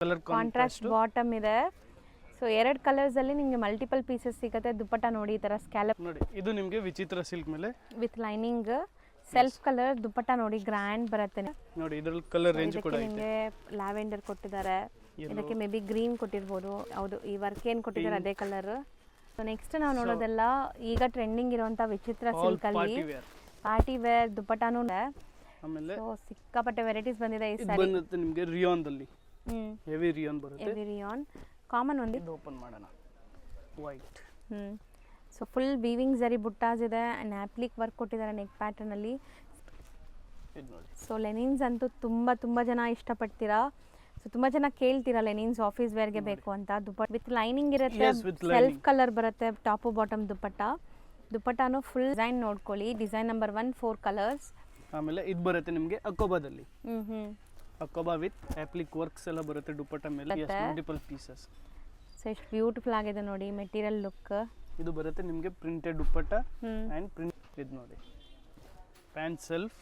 Colour contrast bottom ಇದೆ. So 2 colours ಅಲ್ಲಿ ನಿಮಗೆ ಮಲ್ಟಿಪಲ್ ಪೀಸಸ್ ಸಿಗುತ್ತೆ. ದುಪ್ಪಟ್ಟ ನೋಡಿ ಈ ತರ ಸ್ಕ್ಯಾಲಪ್ ನೋಡಿ, ಇದು ನಿಮಗೆ ವಿಚಿತ್ರ ಸಿಲ್ಕ್ ಮೇಲೆ ವಿತ್ ಲೈನಿಂಗ್ ಸೆಲ್ಫ್ ಕಲರ್ ದುಪ್ಪಟ್ಟ ನೋಡಿ ಗ್ರ್ಯಾಂಡ್ ಬರುತ್ತೆ. ನೋಡಿ ಇದರಲ್ಲಿ ಕಲರ್ ರೇಂಜ್ ಕೂಡ ಇದೆ. ನಿಮಗೆ ಲ್ಯಾವೆಂಡರ್ ಕೊಟ್ಟಿದ್ದಾರೆ, ಇದಕ್ಕೆ ಮೇ ಬಿ ಗ್ರೀನ್ ಕೊಟ್ಟಿರ್ಬೋದು. ಹೌದು, ಈ ವರ್ಕ್ ಏನು ಕೊಟ್ಟಿದ್ದಾರೆ ಅದೇ ಕಲರ್. ಸೊ ನೆಕ್ಸ್ಟ್ ನಾವು ನೋಡೋದೆಲ್ಲ ಈಗ ಟ್ರೆಂಡಿಂಗ್ ಇರುವಂತ ವಿಚಿತ್ರ ಸಿಲ್ಕ್ ಅಲ್ಲಿ ಪಾರ್ಟಿ ವೇರ್ ದುಪ್ಪಟ್ಟನೂ ಇದೆ. ಆಮೇಲೆ ಸೊ ಸಿಕ್ಕಾಪಟ್ಟೆ ವೆರೈಟೀಸ್ ಬಂದಿದೆ ಈ ಇದು ಸಾರಿ. ಬಂದುತ್ತೆ ನಿಮಗೆ ರಿಯಾನ್ ದಲ್ಲಿ. ಹೆವಿ ರಿಯಾನ್ ಬರುತ್ತೆ. ಹೆವಿ ರಿಯಾನ್ ಕಾಮನ್ ಒಂದು ಇದು ಓಪನ್ ಮಾಡೋಣ. ವೈಟ್. ಸೊ ಫುಲ್ ವೀವಿಂಗ್ ಜರಿ ಬುಟ್ಟಾಸ್ ಇದೆ ಅಂಡ್ ಆಪ್ಲಿಕ್ ವರ್ಕ್ ಕೊಟ್ಟಿದ್ದಾರೆ ನೆಕ್ ಪ್ಯಾಟರ್ನ್ ಅಲ್ಲಿ. ಇದು ನೋಡಿ. ಸೊ ಲೆನಿನ್ಸ್ ಅಂತೂ ತುಂಬಾ ಜನ ಇಷ್ಟಪಡ್ತೀರಾ. ಸೊ ತುಂಬಾ ಜನ ಕೇಳ್ತೀರಾ ಲೆನಿನ್ಸ್ ಆಫೀಸ್ ವೇರ್ಗೆ ಬೇಕು ಅಂತ. ದುಪ್ಪಟ್ಟ ವಿತ್ ಲೈನಿಂಗ್ ಇರುತ್ತೆ, ಸೆಲ್ಫ್ ಕಲರ್ ಬರುತ್ತೆ ಟಾಪ್ ಬಾಟಮ್ ದುಪ್ಪಟ್ಟನು ಫುಲ್ ಡಿಸೈನ್ ನೋಡ್ಕೊಳ್ಳಿ. Design number 1 4 colours. ಆಮೇಲೆ ಇದು ಬರುತ್ತೆ ನಿಮಗೆ ಅಕೋಬಾದಲ್ಲಿ. ಅಕೋಬಾ ವಿತ್ ಆಪ್ಲಿಕ್ ವರ್ಕ್ಸ್ ಎಲ್ಲ ಬರುತ್ತೆ ದುಪ್ಪಟ್ಟ ಮೇಲೆ. Multiple pieces. ಸೊ ಎಷ್ಟು ಬ್ಯೂಟಿಫುಲ್ ಆಗಿದೆ ನೋಡಿ ಮೆಟೀರಿಯಲ್ ಲುಕ್. ಇದು ಬರುತ್ತೆ ನಿಮಗೆ ಪ್ರಿಂಟೆಡ್ ದುಪ್ಪಟ್ಟ ಅಂಡ್ ಪ್ರಿಂಟ್. ಇದು ನೋಡಿ ಪ್ಯಾಂಟ್ ಸೆಲ್ಫ್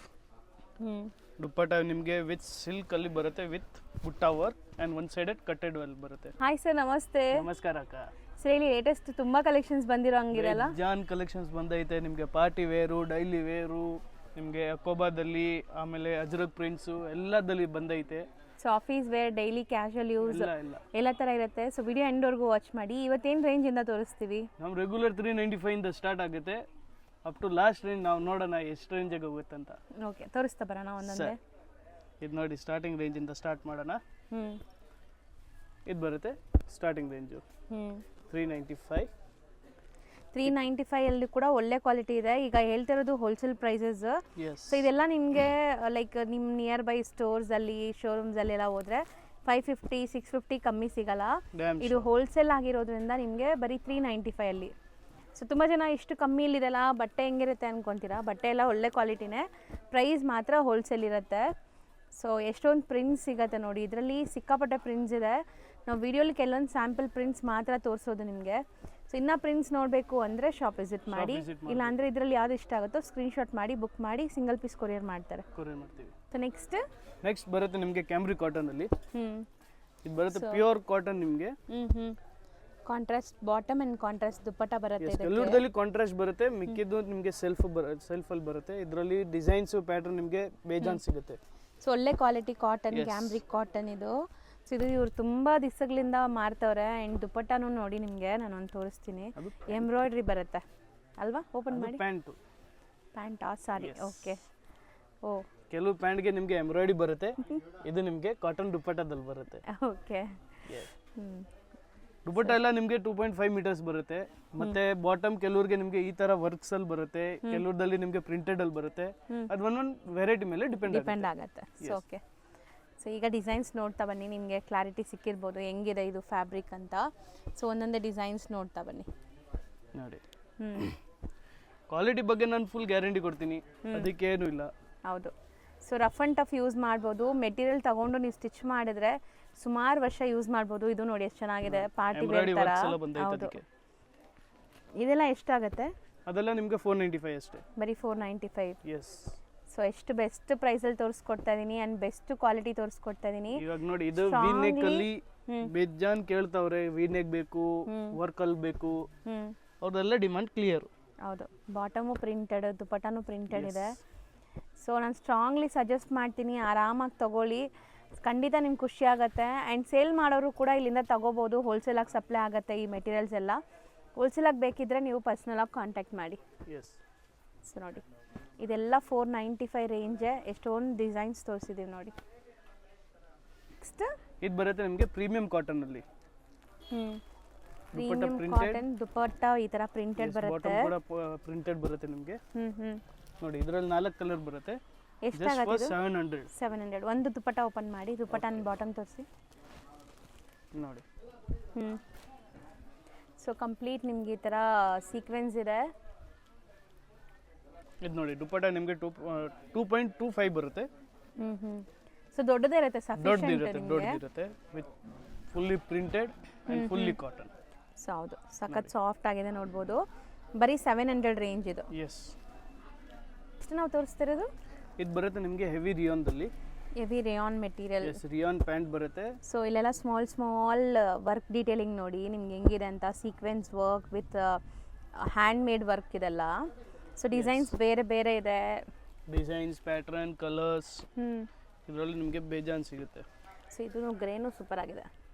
ದುಪ್ಪಟ್ಟ ನಿಮಗೆ ವಿತ್ ಸಿಲ್ಕ್ ಅಲ್ಲಿ ಬರುತ್ತೆ with butta work and one sided cutted well ಬರುತ್ತೆ. ಹಾಯ್ ಸರ್, ನಮಸ್ತೆ. ನಮಸ್ಕಾರ ಅಕ್ಕ. ಸರ್ ಹೇಳಿ, ಲೇಟೆಸ್ಟ್ ತುಂಬಾ ಕಲೆಕ್ಷನ್ಸ್ ಬಂದಿರೋ ಹಂಗಿರಲ್ಲ? ಜಾನ್ ಕಲೆಕ್ಷನ್ಸ್ ಬಂದೈತೆ ನಿಮಗೆ. ಪಾರ್ಟಿ ವೇರು, ಡೈಲಿ ವೇರು, ನಿಮಗೆ ಅಕೋಬಾದಲ್ಲಿ, ಆಮೇಲೆ ಅಜ್ರಕ್ ಪ್ರಿಂಟ್ಸು ಎಲ್ಲದಲ್ಲಿ ಬಂದೈತೆ. So office wear, daily casual use ಎಲ್ಲ ತರ ಇರುತ್ತೆ. ಸೊ ವಿಡಿಯೋ ಎಂಡ್ವರೆಗೂ ವಾಚ್ ಮಾಡಿ. ಇವತ್ತೇನು ರೇಂಜ್ ಇಂದ ತೋರಿಸ್ತೀವಿ? ನಮ್ಮ ರೆಗ್ಯುಲರ್ 395 ಇಂದ ಸ್ಟಾರ್ಟ್ ಆಗುತ್ತೆ ಅಪ್ ಟು ಲಾಸ್ಟ್ ರೇಂಜ್. ನಾವು ನೋಡೋಣ ಎಷ್ಟು ರೇಂಜಿಗೆ ಹೋಗುತ್ತೆ ಅಂತ. ಓಕೆ, ತೋರಿಸ್ತಾ ಬರೋಣ ಒಂದೊಂದೇ. ಇದು ನೋಡಿ, ಸ್ಟಾರ್ಟಿಂಗ್ ರೇಂಜ್ ಇಂದ ಸ್ಟಾರ್ಟ್ ಮಾಡೋಣ. ಇದು ಬರುತ್ತೆ ಸ್ಟಾರ್ಟಿಂಗ್ ರೇಂಜು 395 ಅಲ್ಲಿ ಕೂಡ ಒಳ್ಳೆ ಕ್ವಾಲಿಟಿ ಇದೆ. ಈಗ ಹೇಳ್ತಿರೋದು ಹೋಲ್ಸೇಲ್ ಪ್ರೈಸಸ್. ಸೊ ಇದೆಲ್ಲ ನಿಮಗೆ ಲೈಕ್ ನಿಮ್ಮ ನಿಯರ್ ಬೈ ಸ್ಟೋರ್ಸ್ ಅಲ್ಲಿ, ಶೋರೂಮ್ಸ್ ಅಲ್ಲಿ ಎಲ್ಲ ಹೋದ್ರೆ 550 650 ಕಮ್ಮಿ ಸಿಗಲ್ಲ. ಇದು ಹೋಲ್ಸೇಲ್ ಆಗಿರೋದ್ರಿಂದ ನಿಮಗೆ ಬರೀ 395 ಅಲ್ಲಿ. ಸೊ ತುಂಬ ಜನ ಇಷ್ಟು ಕಮ್ಮಿಲಿದೆಲ್ಲ ಬಟ್ಟೆ ಹೆಂಗಿರುತ್ತೆ ಅನ್ಕೊತೀರಾ. ಬಟ್ಟೆ ಎಲ್ಲ ಒಳ್ಳೆ ಕ್ವಾಲಿಟಿನೇ, ಪ್ರೈಸ್ ಮಾತ್ರ ಹೋಲ್ಸೇಲ್ ಇರುತ್ತೆ. ಸೊ ಎಷ್ಟೊಂದು ಪ್ರಿಂಟ್ಸ್ ಸಿಗುತ್ತೆ ನೋಡಿ, ಇದರಲ್ಲಿ ಸಿಕ್ಕಾಪಟ್ಟೆ ಪ್ರಿಂಟ್ಸ್ ಇದೆ. ನಾವು ವಿಡಿಯೋಲಿ ಕೆಲವೊಂದು ಸ್ಯಾಂಪಲ್ ಪ್ರಿಂಟ್ಸ್ ಮಾತ್ರ ತೋರಿಸೋದು ನಿಮಗೆ. ಸೊ ಇನ್ನೂ ಪ್ರಿಂಟ್ಸ್ ನೋಡಬೇಕು ಅಂದರೆ ಶಾಪ್ ವಿಸಿಟ್ ಮಾಡಿ, ಇಲ್ಲ ಅಂದರೆ ಇದರಲ್ಲಿ ಯಾವ್ದು ಇಷ್ಟ ಆಗುತ್ತೋ ಸ್ಕ್ರೀನ್ಶಾಟ್ ಮಾಡಿ ಬುಕ್ ಮಾಡಿ ಸಿಂಗಲ್ ಪೀಸ್ ಕೊರಿಯರ್ ಮಾಡ್ತಾರೆ. ಸೊ ನೆಕ್ಸ್ಟ್ ಬರುತ್ತೆ ನಿಮಗೆ ಕ್ಯಾಮ್ರಿ ಕಾಟನ್ ಅಲ್ಲಿ. ಇದು ಬರುತ್ತೆ ಪ್ಯೂರ್ ಕಾಟನ್ ನಿಮಗೆ. ಕಾಂಟ್ರಾಸ್ಟ್ ಬಾಟಮ್ ಅಂಡ್ ಕಾಂಟ್ರಾಸ್ಟ್ ದುಪ್ಪಟ್ಟ ಬರುತ್ತೆ. ಎಲ್ಲದರಲ್ಲಿ ಕಾಂಟ್ರಾಸ್ಟ್ ಬರುತ್ತೆ, ಮಿಕ್ಕಿದ್ದು ನಿಮಗೆ ಸೆಲ್ಫ್ ಅಲ್ಲಿ ಬರುತ್ತೆ. ಇದರಲ್ಲಿ ಡಿಸೈನ್ಸ್ ಪ್ಯಾಟರ್ನ್ ನಿಮಗೆ ಬೇಜಾನ್ ಸಿಗುತ್ತೆ. ಸೊ ಒಳ್ಳೆ ಕ್ವಾಲಿಟಿ ಕಾಟನ್, ಕ್ಯಾಮ್ರಿಕ್ ಕಾಟನ್ ಇದು. ಸೊ ಇದು ಇವ್ರು ತುಂಬ ದಿವಸಗಳಿಂದ ಮಾರ್ತವ್ರೆ. ಆ್ಯಂಡ್ ದುಪ್ಪಟ್ಟನೂ ನೋಡಿ ನಿಮಗೆ ನಾನೊಂದು ತೋರಿಸ್ತೀನಿ. ಎಂಬ್ರಾಯ್ಡ್ರಿ ಬರುತ್ತೆ ಅಲ್ವಾ? ಓಪನ್ ಮಾಡಿ. ಪ್ಯಾಂಟಾ ಸಾರಿ, ಓಕೆ. ಓ, ಕೆಲವು ಪ್ಯಾಂಟ್ಗೆ ನಿಮಗೆ ಎಂಬ್ರಾಯ್ಡ್ರಿ ಬರುತ್ತೆ. ಇದು ನಿಮಗೆ ಕಾಟನ್ ದುಪ್ಪಟ್ಟದಲ್ಲಿ ಬರುತ್ತೆ. ಓಕೆ. ದುಪ್ಪಟ್ಟ ಎಲ್ಲ ನಿಮಗೆ 2.5 ಮೀಟರ್ಸ್ ಬರುತ್ತೆ. ಮತ್ತೆ ಬಾಟಮ್ ಕೆಲವ್ರಿಗೆ ನಿಮಗೆ ಈ ತರ ವರ್ಕ್ಸ್ ಅಲ್ಲಿ ಬರುತ್ತೆ, ಕೆಲವ್ರದಲ್ಲಿ ನಿಮಗೆ ಪ್ರಿಂಟೆಡ್ ಅಲ್ಲಿ ಬರುತ್ತೆ. ಅದು ಒಂದೊಂದು ವೆರೈಟಿ ಮೇಲೆ ಡಿಪೆಂಡ್ ಆಗುತ್ತೆ. ಓಕೆ. ಸೊ ಈಗ ಡಿಸೈನ್ಸ್ ನೋಡ್ತಾ ಬನ್ನಿ, ನಿಮಗೆ ಕ್ಲಾರಿಟಿ ಸಿಕ್ಕಿರ್ಬೋದು ಹೆಂಗಿದೆ ಇದು ಫ್ಯಾಬ್ರಿಕ್ ಅಂತ. ಸೊ ಒಂದೊಂದೇ ಡಿಸೈನ್ಸ್ ನೋಡ್ತಾ ಬನ್ನಿ ನೋಡಿ. ಕ್ವಾಲಿಟಿ ಬಗ್ಗೆ ನಾನು ಫುಲ್ ಗ್ಯಾರಂಟಿ ಕೊಡ್ತೀನಿ, ಅದಕ್ಕೇನು ಇಲ್ಲ. ಹೌದು. So rough and tough use ಮಾಡ್ಬೋದು. ಮೆಟೀರಿಯಲ್ ತಗೊಂಡು ನೀವು ಸ್ಟಿಚ್ ಮಾಡಿದ್ರೆ ಸುಮಾರು ವರ್ಷ ಯೂಸ್ ಮಾಡ್ಬೋದು. ಇದು ನೋಡಿ ಎಷ್ಟು ಚೆನ್ನಾಗಿದೆ, ಪಾರ್ಟಿ ವೇರ್ ತರ. ಹೌದು. ಇದೆಲ್ಲ ಎಷ್ಟಾಗುತ್ತೆ? ಅದೆಲ್ಲ ನಿಮಗೆ 495 ಅಷ್ಟೇ. ಬರೀ 495. ಎಸ್. ಸೊ ಎಷ್ಟು ಬೆಸ್ಟ್ ಪ್ರೈಸಲ್ಲಿ ತೋರಿಸ್ಕೊಡ್ತಾ ಇದೀನಿ ಅಂಡ್ ಬೆಸ್ಟ್ ಕ್ವಾಲಿಟಿ ತೋರಿಸ್ಕೊಡ್ತಾ ಇದೀನಿ. ಇವಾಗ ನೋಡಿ, ಇದು ವಿ ನೆಕ್ ಅಲ್ಲಿ ಬೇಜಾನ್ ಕೇಳ್ತಾವ್ರೆ. ವಿ ನೆಕ್ ಬೇಕು, ವರ್ಕ್ ಅಲ್ಲಿ ಬೇಕು, ಅವ್ರದೆಲ್ಲ ಡಿಮಾಂಡ್ ಕ್ಲಿಯರ್. ಹೌದು. ಬಾಟಮು ಪ್ರಿಂಟೆಡ್, ದುಪ್ಪಟ್ಟನೂ ಪ್ರಿಂಟೆಡ್ ಇದೆ. ಸೊ ನಾನು ಸ್ಟ್ರಾಂಗ್ಲಿ ಸಜೆಸ್ಟ್ ಮಾಡ್ತೀನಿ, ಆರಾಮಾಗಿ ತಗೊಳ್ಳಿ. ಖಂಡಿತ ನಿಮ್ಗೆ ಖುಷಿ ಆಗುತ್ತೆ. ಆ್ಯಂಡ್ ಸೇಲ್ ಮಾಡೋರು ಕೂಡ ಇಲ್ಲಿಂದ ತಗೋಬೋದು. ಹೋಲ್ಸೇಲಾಗಿ ಸಪ್ಲೈ ಆಗುತ್ತೆ ಈ ಮೆಟೀರಿಯಲ್ಸ್ ಎಲ್ಲ. ಹೋಲ್ಸೇಲಾಗಿ ಬೇಕಿದ್ದರೆ ನೀವು ಪರ್ಸ್ನಲಾಗಿ ಕಾಂಟ್ಯಾಕ್ಟ್ ಮಾಡಿ. ಸೊ ನೋಡಿ, ಇದೆಲ್ಲ 495 ರೇಂಜೇ. ಎಷ್ಟೊಂದು ಡಿಸೈನ್ಸ್ ತೋರಿಸಿದ್ದೀವಿ ನೋಡಿ. ನೆಕ್ಸ್ಟ್ ಇದು ಬರುತ್ತೆ ನಿಮಗೆ ಪ್ರೀಮಿಯಂ ಕಾಟನ್ ಅಲ್ಲಿ. ಪ್ರೀಮಿಯಂ ಕಾಟನ್ ದುಪ್ಪಟ್ಟ ಈ ತರ ಪ್ರಿಂಟೆಡ್ ಬರುತ್ತೆ. ಬಾಟಮ್ ಕೂಡ ಪ್ರಿಂಟೆಡ್ ಬರುತ್ತೆ ನಿಮಗೆ. ನೋಡಿ, ಇದರಲ್ಲಿ 4 ಕಲರ್ ಬರುತ್ತೆ. ಎಷ್ಟಾಗುತ್ತೆ? 700. ಒಂದು ದುಪ್ಪಟ್ಟ ಓಪನ್ ಮಾಡಿ, ದುಪ್ಪಟ್ಟನ ಬಾಟಮ್ ತೋರಿಸಿ ನೋಡಿ. ಸೊ ಕಂಪ್ಲೀಟ್ ನಿಮ್ಗೆ ಈ ತರ ಸೀಕ್ವೆನ್ಸ್ ಇದೆ. ಇದು ನೋಡಿ, ದುಪ್ಪಟ್ಟ ನಿಮಗೆ 2.25 ಬರುತ್ತೆ. ಸೊ ದೊಡ್ಡದೇ ಇರುತ್ತೆ, ದೊಡ್ಡದಿರುತ್ತೆ with fully printed and fully cotton. So ಹೌದು, ಸಖತ್ ಸಾಫ್ಟ್ ಆಗಿದೆ ನೋಡ್ಬೋದು. ಬರೀ 700 ರೇಂಜ್ ಇದು. ಎಸ್. ಎಷ್ಟು ನಾವು ತೋರಿಸ್ತಿರೋದು? ಇದು ಬರುತ್ತೆ ನಿಮಗೆ ಹೆವಿ ರಿಯಾನ್ದಲ್ಲಿ. Heavy rayon material. Yes rayon pant ಬರುತ್ತೆ. ಸೊ ಇಲ್ಲೆಲ್ಲ ಸ್ಮಾಲ್ ವರ್ಕ್ ಡೀಟೇಲಿಂಗ್ ನೋಡಿ ನಿಮ್ಗೆ ಹೆಂಗಿದೆ ಅಂತ, sequence work with hand made work ಇದೆಲ್ಲ. ಸೊ ಡಿಸೈನ್ಸ್ ಬೇರೆ ಬೇರೆ ಇದೆ, ಡಿಸೈನ್ಸ್ ಪ್ಯಾಟ್ರನ್ ಕಲರ್ಸ್ ಇದರಲ್ಲಿ ನಿಮಗೆ ಬೇಜಾನ್ ಸಿಗುತ್ತೆ. ಸೊ ಇದು ಗ್ರೇನು ಸೂಪರ್ ಆಗಿದೆ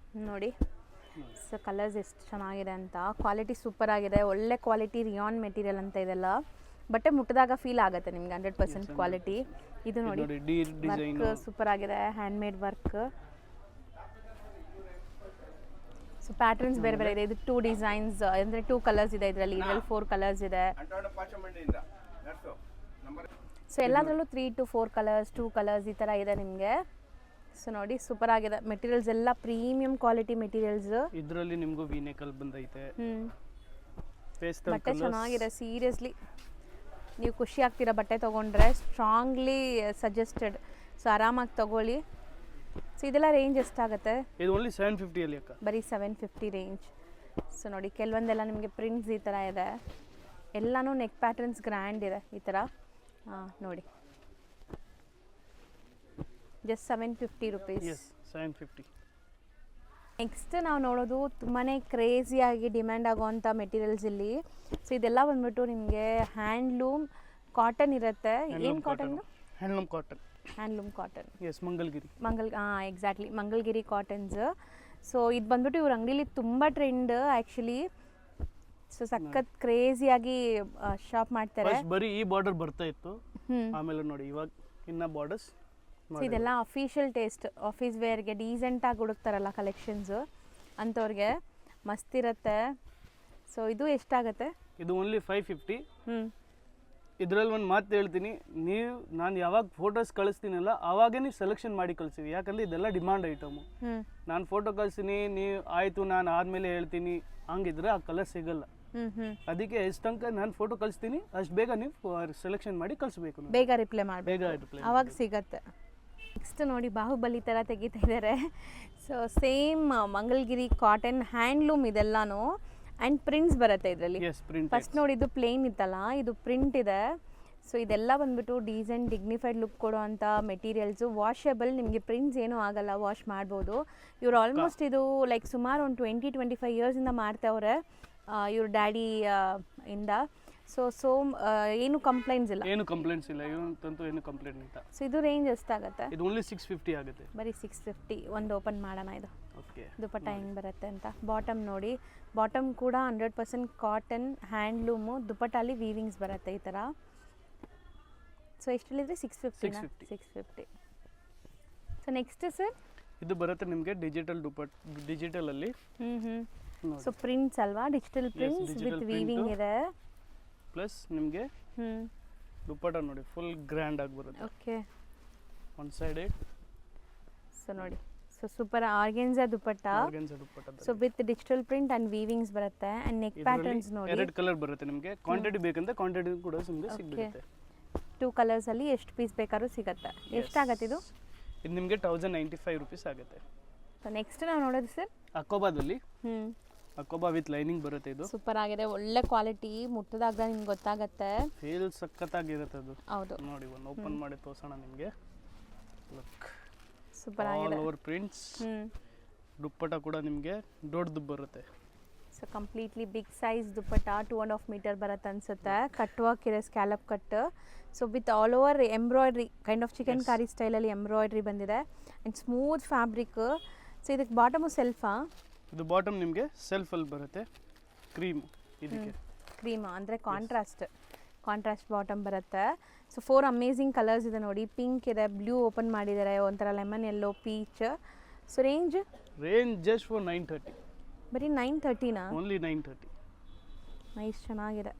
ನೋಡಿ. ಸೊ ಕಲರ್ಸ್ ಎಷ್ಟು ಚೆನ್ನಾಗಿದೆ ಅಂತ, ಕ್ವಾಲಿಟಿ ಸೂಪರ್ ಆಗಿದೆ, ಒಳ್ಳೆ ಕ್ವಾಲಿಟಿ ರಿಯಾನ್ ಮೆಟೀರಿಯಲ್ ಅಂತ ಇದೆಲ್ಲ. ಬಟ್ಟೆ ಮುಟ್ಟಿದಾಗ ಫೀಲ್ ಆಗುತ್ತೆ ನಿಮ್ಗೆ 100% ಕ್ವಾಲಿಟಿ. ಇದು ನೋಡಿ ವರ್ಕ್ ಸೂಪರ್ ಆಗಿದೆ, hand made work. So patterns ಬೇರೆ ಬೇರೆ ಇದೆ. ಇದು 2 ಡಿಸೈನ್ಸ್ ಅಂದರೆ 2 ಕಲರ್ಸ್ ಇದೆ ಇದರಲ್ಲಿ 4 ಕಲರ್ಸ್ ಇದೆ. ಸೊ ಎಲ್ಲದರಲ್ಲೂ 3 to 4 ಕಲರ್ಸ್, 2 ಕಲರ್ಸ್ ಈ ಥರ ಇದೆ ನಿಮಗೆ. ಸೊ ನೋಡಿ ಸೂಪರ್ ಆಗಿದೆ. ಮೆಟೀರಿಯಲ್ಸ್ ಎಲ್ಲ ಪ್ರೀಮಿಯಂ ಕ್ವಾಲಿಟಿ ಮೆಟೀರಿಯಲ್ಸ್. ಇದರಲ್ಲಿ ನಿಮಗೂ ವಿನೆಕಲ್ ಬಂದೈತೆ. ಬಟ್ಟೆ ಚೆನ್ನಾಗಿದೆ ಸೀರಿಯಸ್ಲಿ. ನೀವು ಖುಷಿ ಆಗ್ತೀರಾ ಬಟ್ಟೆ ತೊಗೊಂಡ್ರೆ, ಸ್ಟ್ರಾಂಗ್ಲಿ ಸಜೆಸ್ಟೆಡ್. ಸೊ ಆರಾಮಾಗಿ ತಗೊಳ್ಳಿ. ಸೊ ಇದೆಲ್ಲ ರೇಂಜ್ ಎಷ್ಟಾಗುತ್ತೆ? ಇದು ಓನ್ಲಿ 750 ಅಲ್ಲಿ ಅಕ್ಕ, ಬರೀ 750 ರೇಂಜ್. ಸೊ ನೋಡಿ ಕೆಲವೊಂದೆಲ್ಲ ನಿಮಗೆ ಪ್ರಿಂಟ್ಸ್ ಈ ಥರ ಇದೆ, ಎಲ್ಲನೂ ನೆಕ್ ಪ್ಯಾಟರ್ನ್ಸ್ ಗ್ರ್ಯಾಂಡ್ ಇದೆ ಈ ಥರ. ನೋಡಿ ಜಸ್ಟ್ 750 ರುಪೀಸ್. ಎಸ್ 750. ನೆಕ್ಸ್ಟ್ ನಾವು ನೋಡೋದು ತುಂಬಾ ಕ್ರೇಜಿಯಾಗಿ ಡಿಮ್ಯಾಂಡ್ ಆಗೋವಂಥ ಮೆಟೀರಿಯಲ್ಸ್ ಇಲ್ಲಿ. ಸೊ ಇದೆಲ್ಲ ಬಂದ್ಬಿಟ್ಟು ನಿಮಗೆ ಹ್ಯಾಂಡ್ಲೂಮ್ ಕಾಟನ್ ಇರುತ್ತೆ. ಏನು cotton? Handloom cotton. Handloom cotton. Yes Mangalagiri. Exactly Mangalagiri cottons. So ಇದು ಬಂದ್ಬಿಟ್ಟು ಇವ್ರ ಅಂಗಡಿಲಿ ತುಂಬ ಟ್ರೆಂಡ್ ಆ್ಯಕ್ಚುಲಿ. ಸೊ ಸಖತ್ ಕ್ರೇಜಿಯಾಗಿ ಶಾಪ್ ಮಾಡ್ತಾರೆ. ಬರೀ ಈ ಬಾರ್ಡರ್ ಬರ್ತಾ ಇತ್ತು, ಆಮೇಲೆ ನೋಡಿ ಇವಾಗ ಇನ್ನ ಬಾರ್ಡರ್ಸ್. ಸೊ ಇದೆಲ್ಲ ಅಫಿಷಿಯಲ್ ಟೇಸ್ಟ್, ಆಫೀಸ್ ವೇರ್ಗೆ ಡೀಸೆಂಟಾಗಿ ಹುಡುಕ್ತಾರಲ್ಲ ಕಲೆಕ್ಷನ್ಸು ಅಂಥವ್ರಿಗೆ ಮಸ್ತ್ ಇರುತ್ತೆ. ಸೊ ಇದು ಎಷ್ಟಾಗುತ್ತೆ? ಇದು ಓನ್ಲಿ 550. ಇದರಲ್ಲಿ ಒಂದು ಮಾತು ಹೇಳ್ತೀನಿ, ನಾನು ಯಾವಾಗ ಫೋಟೋಸ್ ಕಳಿಸ್ತೀನಲ್ಲ ಆವಾಗೇ ನೀವು ಸೆಲೆಕ್ಷನ್ ಮಾಡಿ ಕಳಿಸ್ತೀವಿ. ಯಾಕಂದರೆ ಇದೆಲ್ಲ ಡಿಮಾಂಡ್ ಐಟಮು. ನಾನು ಫೋಟೋ ಕಳಿಸ್ತೀನಿ, ನೀವು ಆಯಿತು ನಾನು ಆದಮೇಲೆ ಹೇಳ್ತೀನಿ, ಹಂಗಿದ್ರೆ ಆ ಕಲರ್ ಸಿಗಲ್ಲ. ಅದಕ್ಕೆ ಎಷ್ಟು ತನಕ ನಾನು ಫೋಟೋ ಕಳಿಸ್ತೀನಿ ಅಷ್ಟು ಬೇಗ ನೀವು ಸೆಲೆಕ್ಷನ್ ಮಾಡಿ ಕಳಿಸ್ಬೇಕು. ಬೇಗ ರಿಪ್ಲೈ ಮಾಡಬೇಕು, ಆವಾಗ ಸಿಗತ್ತೆ. ನೆಕ್ಸ್ಟ್ ನೋಡಿ ಬಾಹುಬಲಿ ಥರ ತೆಗಿತಾ ಇದ್ದಾರೆ. So same Mangalagiri cotton handloom ಇದೆಲ್ಲಾನು. ಆ್ಯಂಡ್ ಪ್ರಿಂಟ್ಸ್ ಬರುತ್ತೆ ಇದರಲ್ಲಿ. ಫಸ್ಟ್ ನೋಡಿ ಇದು ಪ್ಲೇನ್ ಇತ್ತಲ್ಲ, ಇದು ಪ್ರಿಂಟ್ ಇದೆ. ಸೊ ಇದೆಲ್ಲ ಬಂದ್ಬಿಟ್ಟು ಡೀಸೆಂಟ್ ಡಿಗ್ನಿಫೈಡ್ ಲುಕ್ ಕೊಡುವಂಥ ಮೆಟೀರಿಯಲ್ಸು. ವಾಷೇಬಲ್, ನಿಮಗೆ ಪ್ರಿಂಟ್ಸ್ ಏನೂ ಆಗಲ್ಲ, ವಾಶ್ ಮಾಡ್ಬೋದು. ಇವ್ರು ಆಲ್ಮೋಸ್ಟ್ ಇದು ಲೈಕ್ ಸುಮಾರು ಒಂದು 20-25 ಇಯರ್ಸಿಂದ ಮಾಡ್ತಾವ್ರೆ ಇವ್ರ ಡ್ಯಾಡಿ ಇಂದ. ಸೊ ಏನು ಕಂಪ್ಲೇಂಟ್ಸ್ ಇಲ್ಲ, ಏನು ಕಂಪ್ಲೇಂಟ್ಸ್ ಇಲ್ಲ, ಏನು ಕಂಪ್ಲೇಂಟ್ ಇಲ್ಲ. ಸೊ ಇದು ರೇಂಜ್ ಎಷ್ಟಾಗುತ್ತೆ? ಇದು ಓನ್ಲಿ 650 ಆಗುತ್ತೆ. ಬರೀ 650. ಒಂದು ಓಪನ್ ಮಾಡೋಣ ಇದು. ಓಕೆ, ದುಪಟ್ಟ ಹೆಂಗೆ ಬರುತ್ತೆ ಅಂತ. ಬಾಟಮ್ ನೋಡಿ, ಬಾಟಮ್ ಕೂಡ 100% ಕಾಟನ್ ಹ್ಯಾಂಡ್ಲೂಮು. ದುಪಟ್ಟಲ್ಲಿ ವೀವಿಂಗ್ಸ್ ಬರುತ್ತೆ ಈ ಥರ. ಸೊ ಎಷ್ಟಲ್ಲಿದ್ರೆ 650. ಸೊ ನೆಕ್ಸ್ಟ್ ಸರ್ ಇದು ಬರುತ್ತೆ ನಿಮಗೆ ಡಿಜಿಟಲ್ ಅಲ್ಲಿ. ಸೊ ಪ್ರಿಂಟ್ಸ್ ಅಲ್ವಾ, ಡಿಜಿಟಲ್ ಪ್ರಿಂಟ್ಸ್ ವಿತ್ ವೀವಿಂಗ್ ಇದೆ. ಪ್ಲಸ್ ನಿಮಗೆ ದುಪಟ್ಟ ನೋಡಿ ಫುಲ್ ಗ್ರ್ಯಾಂಡ್ ಆಗಿ ಬರುತ್ತೆ. Okay, one side. ಸೊ ನೋಡಿ, so super organza dupatta. So with digital print and weavings ಬರುತ್ತೆ. ಅಂಡ್ ನೆಕ್ ಪ್ಯಾಟರ್ನ್ಸ್ ನೋಡಿ, 2 ಕಲರ್ ಬರುತ್ತೆ. ನಿಮಗೆ ಕ್ವಾಂಟಿಟಿ ಬೇಕಂದ್ರೆ ಕ್ವಾಂಟಿಟಿ ಕೂಡ ನಿಮಗೆ ಸಿಗುತ್ತೆ. 2 ಕಲರ್ಸ್ ಅಲ್ಲಿ ಎಷ್ಟು ಪೀಸ್ ಬೇಕಾದ್ರೂ ಸಿಗುತ್ತೆ. ಎಷ್ಟಾಗುತ್ತೆ ಇದು? ಇದು ನಿಮಗೆ 1095 ರುಪೀಸ್ ಆಗುತ್ತೆ. ಸೊ ನೆಕ್ಸ್ಟ್ ನಾವು ನೋಡೋದು ಸರ್ ಅಕೋಬಾದಲ್ಲಿ. ಅಕೋಬಾ ವಿತ್ ಲೈನಿಂಗ್ ಬರುತ್ತೆ. ಇದು ಸೂಪರ್ ಆಗಿದೆ, ಒಳ್ಳೆ ಕ್ವಾಲಿಟಿ. ಮುಟ್ಟದಾಗ ನಿಮ್ಗೆ ಗೊತ್ತಾಗುತ್ತೆ, ಫೀಲ್ ಸಖತ್ತಾಗಿರುತ್ತೆ ಅದು. ಹೌದು ನೋಡಿ, ಒಂದು ಓಪನ್ ಮಾಡಿ ತೋರಿಸೋಣ ನಿಮಗೆ. ಲುಕ್ ಸೂಪರ್ ಆಗಿದೆ. All over prints. ದುಪ್ಪಟ್ಟ ಕೂಡ ನಿಮಗೆ ದೊಡ್ಡದು ಬರುತ್ತೆ. So completely big size dupatta, 2.5 metre ಬರುತ್ತೆ ಅನ್ಸುತ್ತೆ. ಕಟ್ ವರ್ಕ್ ಇದೆ, scallop cut. So with all over embroidery, kind of chikankari ಸ್ಟೈಲಲ್ಲಿ ಎಂಬ್ರಾಯ್ಡ್ರಿ ಬಂದಿದೆ. And smooth fabric. ಸೊ ಇದಕ್ಕೆ ಬಾಟಮು ಸೆಲ್ಫಾ? ಇದು ಬಾಟಮ್ ನಿಮಗೆ ಸೆಲ್ಫ್ ಅಲ್ಲಿ ಬರುತ್ತೆ. ಕ್ರೀಮ್, ಇದಕ್ಕೆ ಕ್ರೀಮ್ ಅಂದರೆ ಕಾಂಟ್ರಾಸ್ಟ್ ಬಾಟಮ್ ಬರುತ್ತೆ. ಸೊ 4 ಅಮೇಝಿಂಗ್ ಕಲರ್ಸ್ ಇದೆ ನೋಡಿ. ಪಿಂಕ್ ಇದೆ, ಬ್ಲೂ ಓಪನ್ ಮಾಡಿದ್ದಾರೆ, ಒಂಥರ lemon yellow, peach. So range just for 930. ಬರೀ 930ನಾ? ಓನ್ಲಿ 930. ನೈಸ್, ಚೆನ್ನಾಗಿದೆ.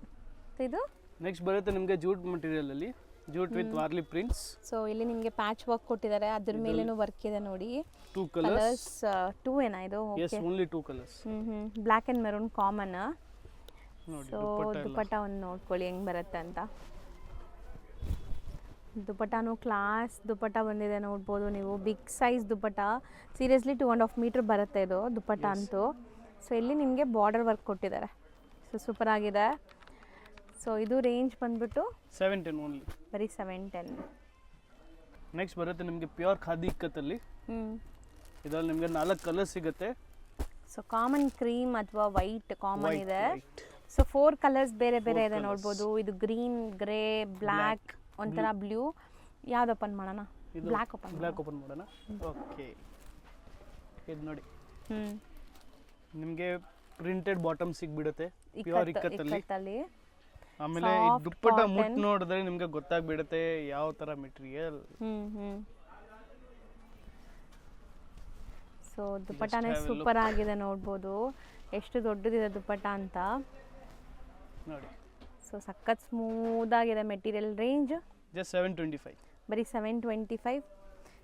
ಇದು ನೆಕ್ಸ್ಟ್ ಬರುತ್ತೆ ನಿಮಗೆ ಜೂಟ್ ಮೆಟೀರಿಯಲ್ ಅಲ್ಲಿ, jute with Warli prints. So ಇಲ್ಲಿ ನಿಮಗೆ ಪ್ಯಾಚ್ ವರ್ಕ್ ಕೊಟ್ಟಿದ್ದಾರೆ, ಅದ್ರ ಮೇಲೇನೂ ವರ್ಕ್ ಇದೆ ನೋಡಿ. 2 ಕಲರ್ಸ್. 2 ಏನಾ ಇದು? Yes, only 2 colours. Black and maroon common. ನೋಡಿ ಸೊ ದುಪಟ್ಟ ಒಂದು ನೋಡ್ಕೊಳ್ಳಿ ಹೆಂಗೆ ಬರುತ್ತೆ ಅಂತ. ದುಪಟ್ಟಾನು ಕ್ಲಾಸ್ ದುಪಟ್ಟ ಬಂದಿದೆ, ನೋಡ್ಬೋದು ನೀವು. Big size dupatta, seriously 2.5 metre ಬರುತ್ತೆ ಇದು ದುಪಟ್ಟ ಅಂತೂ. ಸೊ ಇಲ್ಲಿ ನಿಮಗೆ ಬಾರ್ಡರ್ ವರ್ಕ್ ಕೊಟ್ಟಿದ್ದಾರೆ. ಸೊ ಸೂಪರ್ ಆಗಿದೆ. ಸೊ ಇದು ರೇಂಜ್ ಬಂದ್ಬಿಟ್ಟು 710 ಓನ್ಲಿ. ಬರೀ 710. ನೆಕ್ಸ್ಟ್ ಬರುತ್ತೆ ನಿಮಗೆ ಪ್ಯೂರ್ ಖಾದಿ ಇಕ್ಕತ್ತಲ್ಲಿ. ಇದರಲ್ಲಿ ನಿಮಗೆ 4 ಕಲರ್ ಸಿಗುತ್ತೆ. ಸೊ ಕಾಮನ್ ಕ್ರೀಮ್ ಅಥವಾ ವೈಟ್ ಕಾಮನ್ ಇದೆ. ಸೊ 4 ಕಲರ್ಸ್ ಬೇರೆ ಬೇರೆ ಇದೆ ನೋಡ್ಬೋದು. ಇದು ಗ್ರೀನ್, ಗ್ರೇ, ಬ್ಲ್ಯಾಕ್, ಒಂಥರ ಬ್ಲೂ. ಯಾವ್ದು ಓಪನ್ ಮಾಡೋಣ? ಬ್ಲ್ಯಾಕ್ ಓಪನ್ ಮಾಡೋಣ. ಓಕೆ, ಇದು ನೋಡಿ ನಿಮಗೆ ಪ್ರಿಂಟೆಡ್ ಬಾಟಮ್ ಸಿಗ್ಬಿಡುತ್ತೆ ಪ್ಯೂರ್ ಇಕ್ಕತ್ತಲ್ಲಿ. ಆಮೇಲೆ ಈ ದುಪ್ಪಟ್ಟ ಮುಟ್ಟು ನೋಡಿದ್ರೆ ನಿಮಗೆ ಗೊತ್ತಾಗ್ಬಿಡುತ್ತೆ ಯಾವ ತರ ಮೆಟೀರಿಯಲ್. ಸೊ ದುಪ್ಪಟ್ಟಾನೇ ಸೂಪರ್ ಆಗಿದೆ ನೋಡ್ಬೋದು ಎಷ್ಟು ದೊಡ್ಡದಿದೆ ದುಪ್ಪಟ್ಟ ಅಂತ ನೋಡಿ. ಸೊ ಸಖತ್ ಸ್ಮೂತ್ ಆಗಿದೆ ಮೆಟೀರಿಯಲ್. ರೇಂಜ್ ಜಸ್ಟ್ 725, ಬರೀ 725.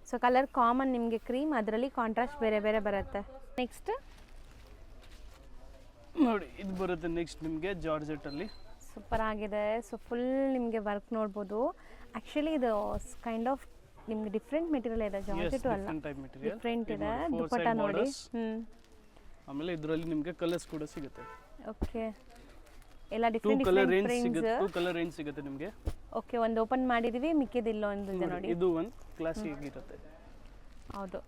ಸೊ ಕಲರ್ ಕಾಮನ್ ನಿಮಗೆ ಕ್ರೀಮ್, ಅದರಲ್ಲಿ ಕಾಂಟ್ರಾಸ್ಟ್ ಬೇರೆ ಬೇರೆ ಬರುತ್ತೆ. ನೆಕ್ಸ್ಟ್ ನೋಡಿ ಇದು ಬರುತ್ತೆ ನೆಕ್ಸ್ಟ್ ನಿಮಗೆ ಜಾರ್ಜೆಟ್ ಅಲ್ಲಿ. ಸೂಪರ್ ಆಗಿದೆ. ಸೊ ಫುಲ್ ನಿಮಗೆ ವರ್ಕ್ ನೋಡ್ಬೋದು. ಆ್ಯಕ್ಚುಲಿ ಇದು ಕೈಂಡ್ ಆಫ್ ನಿಮ್ಗೆ ಡಿಫ್ರೆಂಟ್ ಮೆಟೀರಿಯಲ್ ಇದೆ, ಜಾರ್ಜೆಟ್ ಅಲ್ಲ, ಡಿಫ್ರೆಂಟ್ ಇದೆ. ದುಪ್ಪಟ್ಟ ನೋಡಿ. ಆಮೇಲೆ ಇದರಲ್ಲಿ ನಿಮಗೆ ಕಲರ್ಸ್ ಕೂಡ ಸಿಗುತ್ತೆ. ಓಕೆ, ಎಲ್ಲ ಡಿಫ್ರೆಂಟ್ ಕಲರ್ ರೇಂಜ್ ಸಿಗುತ್ತೆ. 2 ಕಲರ್ ರೇಂಜ್ ಸಿಗುತ್ತೆ ನಿಮಗೆ. ಓಕೆ, ಒಂದು ಓಪನ್ ಮಾಡಿದೀವಿ, ಮಿಕ್ಕಿದ ಇಲ್ಲೊಂದು ಇದೆ ನೋಡಿ. ಇದು ಒಂದು ಕ್ಲಾಸಿಕ್ ಇರುತ್ತೆ. ಹೌದು,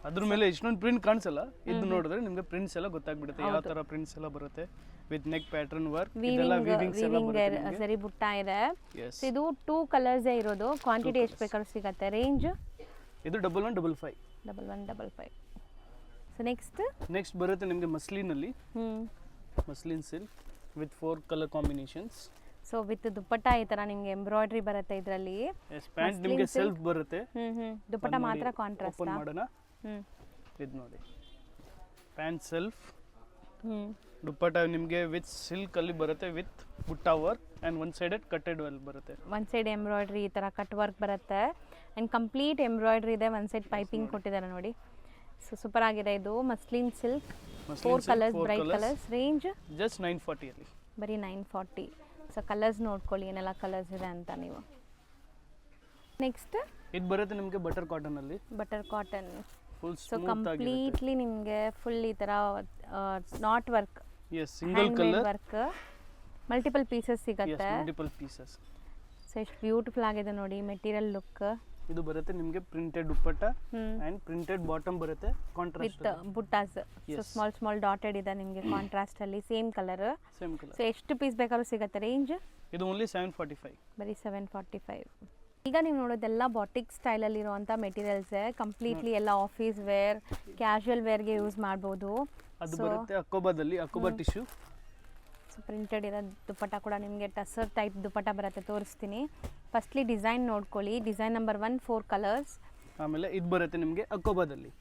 ಅದ್ರ ಮೇಲೆ ಇಷ್ಟೊಂದು ಪ್ರಿಂಟ್ ಕಾಣಿಸಲ್ಲ. ಇದು ನೋಡಿದ್ರೆ ನಿಮಗೆ ಪ್ರಿಂಟ್ಸ್ ಎಲ್ಲ ಗೊತ್ತಾಗ್ಬಿಡುತ್ತೆ ಯಾವ ತರ ಪ್ರಿಂಟ್ಸ್ ಎಲ್ಲ ಬರುತ್ತೆ. ವಿತ್ ನೆಕ್ ಪ್ಯಾಟರ್ನ್ ವರ್ಕ್, ಇದೆಲ್ಲ ವೀವಿಂಗ್ಸ್ ಎಲ್ಲ ಬರುತ್ತೆ. ಸರಿ ಬುಟ್ಟ ಇದೆ. ಇದು 2 ಕಲರ್ಸ್ ಇರೋದು. ಕ್ವಾಂಟಿಟಿ ಎಷ್ಟು ಬೇಕಾದ್ರೂ ಸಿಗುತ್ತೆ. ರೇಂಜ್ ಇದು 1155. 1155. ಸೊ ನೆಕ್ಸ್ಟ್ ಬರುತ್ತೆ ನಿಮಗೆ ಮಸ್ಲಿನ್ ಅಲ್ಲಿ. Muslin silk with 4 colour combinations. So with dupatta ಈ ತರ ನಿಮಗೆ ಎಂಬ್ರಾಯ್ಡರಿ ಬರುತ್ತೆ ಇದರಲ್ಲಿ. ಪ್ಯಾಂಟ್ ನಿಮಗೆ ಸೆಲ್ಫ್ ಬರುತ್ತೆ. ದುಪ್ಪಟ್ಟ ಮಾತ್ರ ಕಾಂಟ್ರಾಸ್ಟ್. ಓಪನ್ ಮಾಡೋಣ. ಇದು ನೋಡಿ ಪ್ಯಾಂಟ್ ಸೆಲ್ಫ್. ದುಪ್ಪಟ್ಟ ನಿಮಗೆ ವಿತ್ ಸಿಲ್ಕ್ ಅಲ್ಲಿ ಬರುತ್ತೆ with butta work and one sided cutted well ಬರುತ್ತೆ. ಒನ್ ಸೈಡ್ ಎಂಬ್ರಾಯ್ಡರಿ ಈ ತರ ಕಟ್ ವರ್ಕ್ ಬರುತ್ತೆ ಅಂಡ್ ಕಂಪ್ಲೀಟ್ ಎಂಬ್ರಾಯ್ಡರಿ ಇದೆ. ಒನ್ ಸೈಡ್ ಪೈಪಿಂಗ್ ಕೊಟ್ಟಿದ್ದಾರೆ ನೋಡಿ. ಸೊ ಸೂಪರ್ ಆಗಿದೆ. ಇದು muslin silk, 4 colours, bright colours. Range just 940 ಅಲ್ಲಿ. ಬರೀ 940. ಸೊ ಕಲರ್ಸ್ ನೋಡ್ಕೊಳ್ಳಿ ಏನೆಲ್ಲ ಕಲರ್ಸ್ ಇದೆ ಅಂತ ನೀವು. ನೆಕ್ಸ್ಟ್ ಇದು ಬರುತ್ತೆ ನಿಮಗೆ ಬಟರ್ ಕಾಟನ್ ಅಲ್ಲಿ. Butter cotton full so smooth ಆಗಿದೆ. ಕಂಪ್ಲೀಟ್ಲಿ ನಿಮಗೆ ಫುಲ್ ಈ ತರ knot work, single colour work, multiple pieces ಸಿಗುತ್ತೆ. Multiple pieces. ಸೊ ಎಷ್ಟು ಬ್ಯೂಟಿಫುಲ್ ಆಗಿದೆ ನೋಡಿ ಮೆಟೀರಿಯಲ್ ಲುಕ್. ಇದು ಬರುತ್ತೆ ನಿಮಗೆ printed dupatta and printed bottom ಬರುತ್ತೆ contrast with buttas. So small dotted ಇದೆ ನಿಮಗೆ ಕಾಂಟ್ರಾಸ್ಟ್ ಅಲ್ಲಿ. Same colour. ಸೊ ಎಷ್ಟು ಪೀಸ್ ಬೇಕಾದ್ರೂ ಸಿಗುತ್ತೆ. ರೇಂಜ್ ಇದು ಓನ್ಲಿ 745. ಬರೀ 745. ಈಗ ನೀವು ನೋಡೋದೆಲ್ಲ ಬಾಟಿಕ್ ಸ್ಟೈಲ್ ಅಲ್ಲಿ ಇರುವಂತ ಮೆಟೀರಿಯಲ್ಸ್. ಕಂಪ್ಲೀಟ್ಲಿ ಎಲ್ಲ ಆಫೀಸ್ ವೇರ್, ಕ್ಯಾಶುಯಲ್ ವೇರ್ಗೆ ಯೂಸ್ ಮಾಡ್ಬೋದು. ಅದು ಬರುತ್ತೆ ಅಕೋಬಾದಲ್ಲಿ, ಅಕೋಬಾ ಟಿಶ್ಯೂ. ಸೊ ಪ್ರಿಂಟೆಡ್ ಇರೋ ದುಪ್ಪಟ್ಟ ಕೂಡ ನಿಮಗೆ ಟಸರ್ ಟೈಪ್ ದುಪ್ಪಟ್ಟ ಬರುತ್ತೆ. ತೋರಿಸ್ತೀನಿ. ಫಸ್ಟ್ಲಿ ಡಿಸೈನ್ ನೋಡ್ಕೊಳ್ಳಿ. Design number 1, 4 colours. ಆಮೇಲೆ ಇದು ಬರುತ್ತೆ ನಿಮಗೆ ಅಕೋಬಾದಲ್ಲಿ.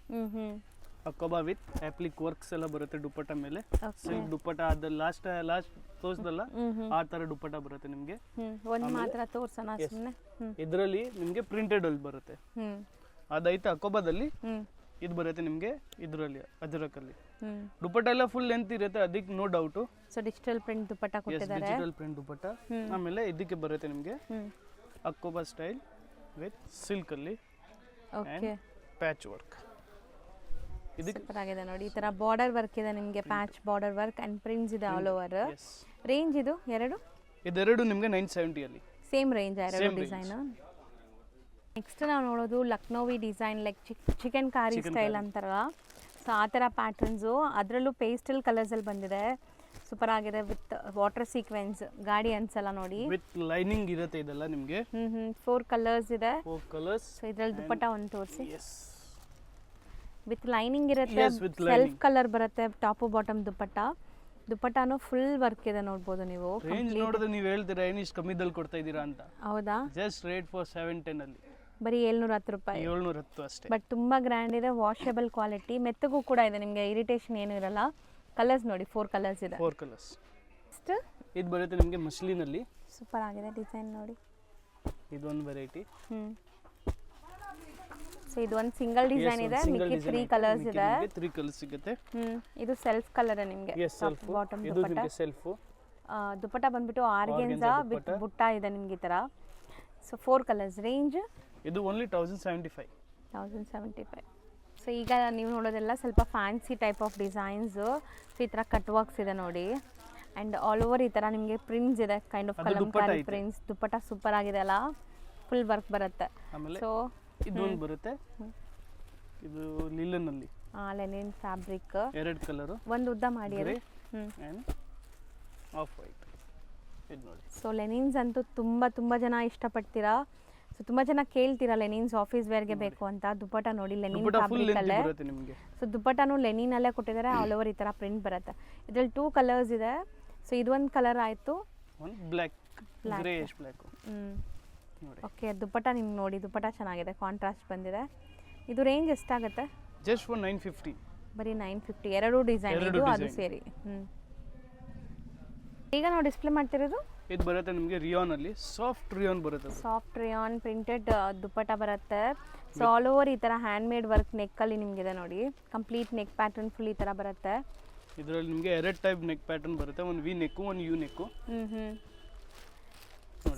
ಅಕೋಬಾ ವಿತ್ ಅಪ್ಲಿಕ್ ವರ್ಕ್ಸ್ ಎಲ್ಲ ಬರುತ್ತೆ ದುಪ್ಪಟ್ಟ ಮೇಲೆ. ಸಿಲ್ಕ್ ದುಪ್ಪಟ್ಟ ಅದು ಲಾಸ್ಟ್ ತೋರಿಸ್ದಲ್ಲ ಆ ತರ ದುಪ್ಪಟ್ಟ ಬರುತ್ತೆ ನಿಮಗೆ. ಒಂದು ಮಾತ್ರ ತೋರ್ಸೋಣ ಸುಮ್ಮನೆ. ಇದರಲ್ಲಿ ನಿಮಗೆ ಪ್ರಿಂಟೆಡ್ ಅಲ್ಲಿ ಬರುತ್ತೆ. ಅದೈತೆ ಅಕೋಬಾದಲ್ಲಿ. ಇದು ಬರುತ್ತೆ ನಿಮಗೆ ಇದರಲ್ಲಿ ಅಜರಕಲ್ಲಿ. ದುಪ್ಪಟ್ಟ ಎಲ್ಲ ಫುಲ್ ಲೆಂತ್ ಇರುತ್ತೆ, ಅದಕ್ಕೆ no doubt. So digital print dupatta ಕೊಟ್ಟಿದ್ದಾರೆ. Digital print dupatta. ಆಮೇಲೆ ಇದಕ್ಕೆ ಬರುತ್ತೆ ನಿಮಗೆ ಅಕೋಬಾ ಸ್ಟೈಲ್ ವಿತ್ ಸಿಲ್ಕ್ ಅಲ್ಲಿ ಪ್ಯಾಚ್ ವರ್ಕ್. ಸೂಪರ್ ಆಗಿದೆ ನೋಡಿ. ಈ ತರ ಬಾರ್ಡರ್ ವರ್ಕ್ ಇದೆ ನಿಮಗೆ, patch border work and prints ಇದೆ ಆಲ್ ಓವರ್. ರೇಂಜ್ ಇದು ಇದೆರಡು ನಿಮಗೆ 970 ಅಲ್ಲಿ. ಸೇಮ್ ರೇಂಜ್ ಎರಡು ಡಿಸೈನ್. ನೆಕ್ಸ್ಟ್ ನಾವು ನೋಡೋದು Lucknowi design, like chikankari style ಅಂತಾರಲ್ಲ. ಸೊ ಆ ಥರ ಪ್ಯಾಟರ್ನ್ಸು, ಅದರಲ್ಲೂ ಪೇಸ್ಟಲ್ ಕಲರ್ಸಲ್ಲಿ ಬಂದಿದೆ. ಸೂಪರ್ ಆಗಿದೆ. ವಿತ್ ವಾಟರ್ ಸೀಕ್ವೆನ್ಸ್, ಗಾಡಿ ಅನ್ಸಲ್ಲ ನೋಡಿ. ವಿತ್ ಲೈನಿಂಗ್ ಇರುತ್ತೆ ಇದೆಲ್ಲ ನಿಮಗೆ. 4 ಕಲರ್ಸ್ ಇದೆ. 4 ಕಲರ್ಸ್. ಸೊ ಇದರಲ್ಲಿ ದುಪ್ಪಟ್ಟ ಒಂದು ತೋರಿಸಿ. ವಿತ್ ಲೈನಿಂಗ್ ಇರುತ್ತೆ. ಸೆಲ್ಫ್ ಕಲರ್ ಬರುತ್ತೆ ಟಾಪ್ ಬಾಟಮ್ ದುಪ್ಪಟ್ಟ. ದುಪ್ಪಟ್ಟನು ಫುಲ್ ವರ್ಕ್ ಇದೆ ನೋಡ್ಬೋದು ನೀವು. ರೇಂಜ್ ನೋಡಿದ್ರೆ ನೀವು ಹೇಳ್ತೀರಾ ಏನು ಇಷ್ಟು ಕಮ್ಮಿದಲ್ಲಿ ಕೊಡ್ತಾ ಇದ್ದೀರಾ ಅಂತ. ಹೌದಾ? ಜಸ್ಟ್ ರೇಟ್ ಫಾರ್ 710 ಅಲ್ಲಿ. ಬರೀ 710 ರೂಪಾಯಿ. 710 ಅಷ್ಟೇ. ಬಟ್ ತುಂಬಾ ಗ್ರ್ಯಾಂಡ್ ಇದೆ, ವಾಷೇಬಲ್ ಕ್ವಾಲಿಟಿ, ಮೆತ್ತಗೂ ಕೂಡ ಇದೆ, ನಿಮಗೆ ಇರಿಟೇಷನ್ ಏನು ಇರಲ್ಲ. ಕಲರ್ಸ್ ನೋಡಿ, 4 ಕಲರ್ಸ್ ಇದೆ. 4 ಕಲರ್ಸ್. ಇದು ಬರುತ್ತೆ ನಿಮಗೆ ಮಸ್ಲಿನ್ ಅಲ್ಲಿ. ಸೂಪರ್ ಆಗಿದೆ ಡಿಸೈನ್ ನೋಡಿ. ಇದೊಂದು ವೆರೈಟಿ. ಸೊ ಇದು ಒಂದು ಸಿಂಗಲ್ ಡಿಸೈನ್ ಇದೆ, ಮಿಕ್ಕಿ 3 ಕಲರ್ಸ್ ಇದೆ. 3 ಕಲರ್ಸ್ ಸಿಗುತ್ತೆ. ಇದು ಸೆಲ್ಫ್ ಕಲರ್ ನಿಮಗೆ. ಬಾಟಮ್ ದುಪ್ಪಟ್ಟ. ಸೆಲ್ಫ್ ದುಪ್ಪಟ್ಟ ಬಂದ್ಬಿಟ್ಟು ಆರ್ಗೆನ್ಸಾ ವಿತ್ ಬುಟ್ಟ ಇದೆ ನಿಮಗೆ ಈ ತರ. So 4 colours. ರೇಂಜ್ ಇದು ಓನ್ಲಿ 1075. 1075. ಸೊ ಈಗ ನೀವು ನೋಡೋದೆಲ್ಲ ಸ್ವಲ್ಪ fancy type of designs. So ಈ ಥರ ಕಟ್ ವರ್ಕ್ಸ್ ಇದೆ ನೋಡಿ. ಆ್ಯಂಡ್ ಆಲ್ ಓವರ್ ಈ ಥರ ನಿಮಗೆ ಪ್ರಿಂಟ್ಸ್ ಇದೆ, kind of Kalamkari prints. Dupatta super ಆಗಿದೆ ಅಲ್ಲ, ಫುಲ್ ವರ್ಕ್ ಬರುತ್ತೆ. ಆಮೇಲೆ ಸೊ ಇದೊಂದು ಬರುತ್ತೆ, ಇದು ಲಿಲನ್ ಅಲ್ಲಿ ಲೆನಿನ್ ಫ್ಯಾಬ್ರಿಕ್, ಎರಡು ಕಲರ್, ಒಂದು ಉದ್ದ ಮಾಡಿ ಅದು. And of white. ಇದು ನೋಡಿ. ಸೊ ಲೆನಿನ್ಸ್ ಅಂತೂ ತುಂಬ ಜನ ಇಷ್ಟಪಡ್ತೀರಾ. ಸೊ ತುಂಬ ಜನ ಕೇಳ್ತೀರಾ ಲೆನಿನ್ಸ್ ಆಫೀಸ್ ವೇರ್ಗೆ ಬೇಕು ಅಂತ. ದುಪ್ಪಟ್ಟ ನೋಡಿ ಲೆನಿನ್ ಫ್ಯಾಬ್ರಿಕ್ ಅಲ್ಲೇ. ಸೊ ದುಪ್ಪಟ್ಟನು ಲೆನಿನ್ ಅಲ್ಲೇ ಕೊಟ್ಟಿದ್ದಾರೆ, ಆಲ್ ಓವರ್ ಈ ಥರ ಪ್ರಿಂಟ್ ಬರುತ್ತೆ. ಇದರಲ್ಲಿ 2 ಕಲರ್ಸ್ ಇದೆ. ಸೊ ಇದೊಂದು ಕಲರ್ ಆಯಿತು, ಒಂದು ಬ್ಲ್ಯಾಕ್, ಗ್ರೇಯಿಶ್ ಬ್ಲ್ಯಾಕ್. ಓಕೆ, ದುಪ್ಪಟ್ಟ ನಿಮ್ಗೆ ನೋಡಿ, ದುಪ್ಪಟ್ಟ ಚೆನ್ನಾಗಿದೆ, ಕಾಂಟ್ರಾಸ್ಟ್ ಬಂದಿದೆ. ಇದು ರೇಂಜ್ ಎಷ್ಟಾಗುತ್ತೆ? Just for 950. ಬರೀ 950, ಎರಡು ಡಿಸೈನ್ ಇದು ಅದು ಸೇರಿ. ಈಗ ನಾವು ಡಿಸ್ಪ್ಲೇ ಮಾಡ್ತಿರೋದು ಇದು ಬರುತ್ತೆ ನಿಮಗೆ ರಿಯಾನ್ ಅಲ್ಲಿ, ಸಾಫ್ಟ್ ರಿಯಾನ್ ಬರುತ್ತೆ. ಸಾಫ್ಟ್ ರಿಯಾನ್ ಪ್ರಿಂಟೆಡ್ ದುಪ್ಪಟ್ಟ ಬರುತ್ತೆ. ಸೊ ಆಲ್ ಓವರ್ ಈ ಥರ ಹ್ಯಾಂಡ್ ಮೇಡ್ ವರ್ಕ್ ನೆಕ್ಕಲ್ಲಿ ನಿಮಗಿದೆ ನೋಡಿ, ಕಂಪ್ಲೀಟ್ ನೆಕ್ ಪ್ಯಾಟರ್ನ್ ಫುಲ್ ಈ ಥರ ಬರುತ್ತೆ. ಇದರಲ್ಲಿ ನಿಮಗೆ ಎರಡು ಟೈಪ್ ನೆಕ್ ಪ್ಯಾಟರ್ನ್ ಬರುತ್ತೆ, ಒಂದು ವಿ ನೆಕ್, ಒಂದು U neck.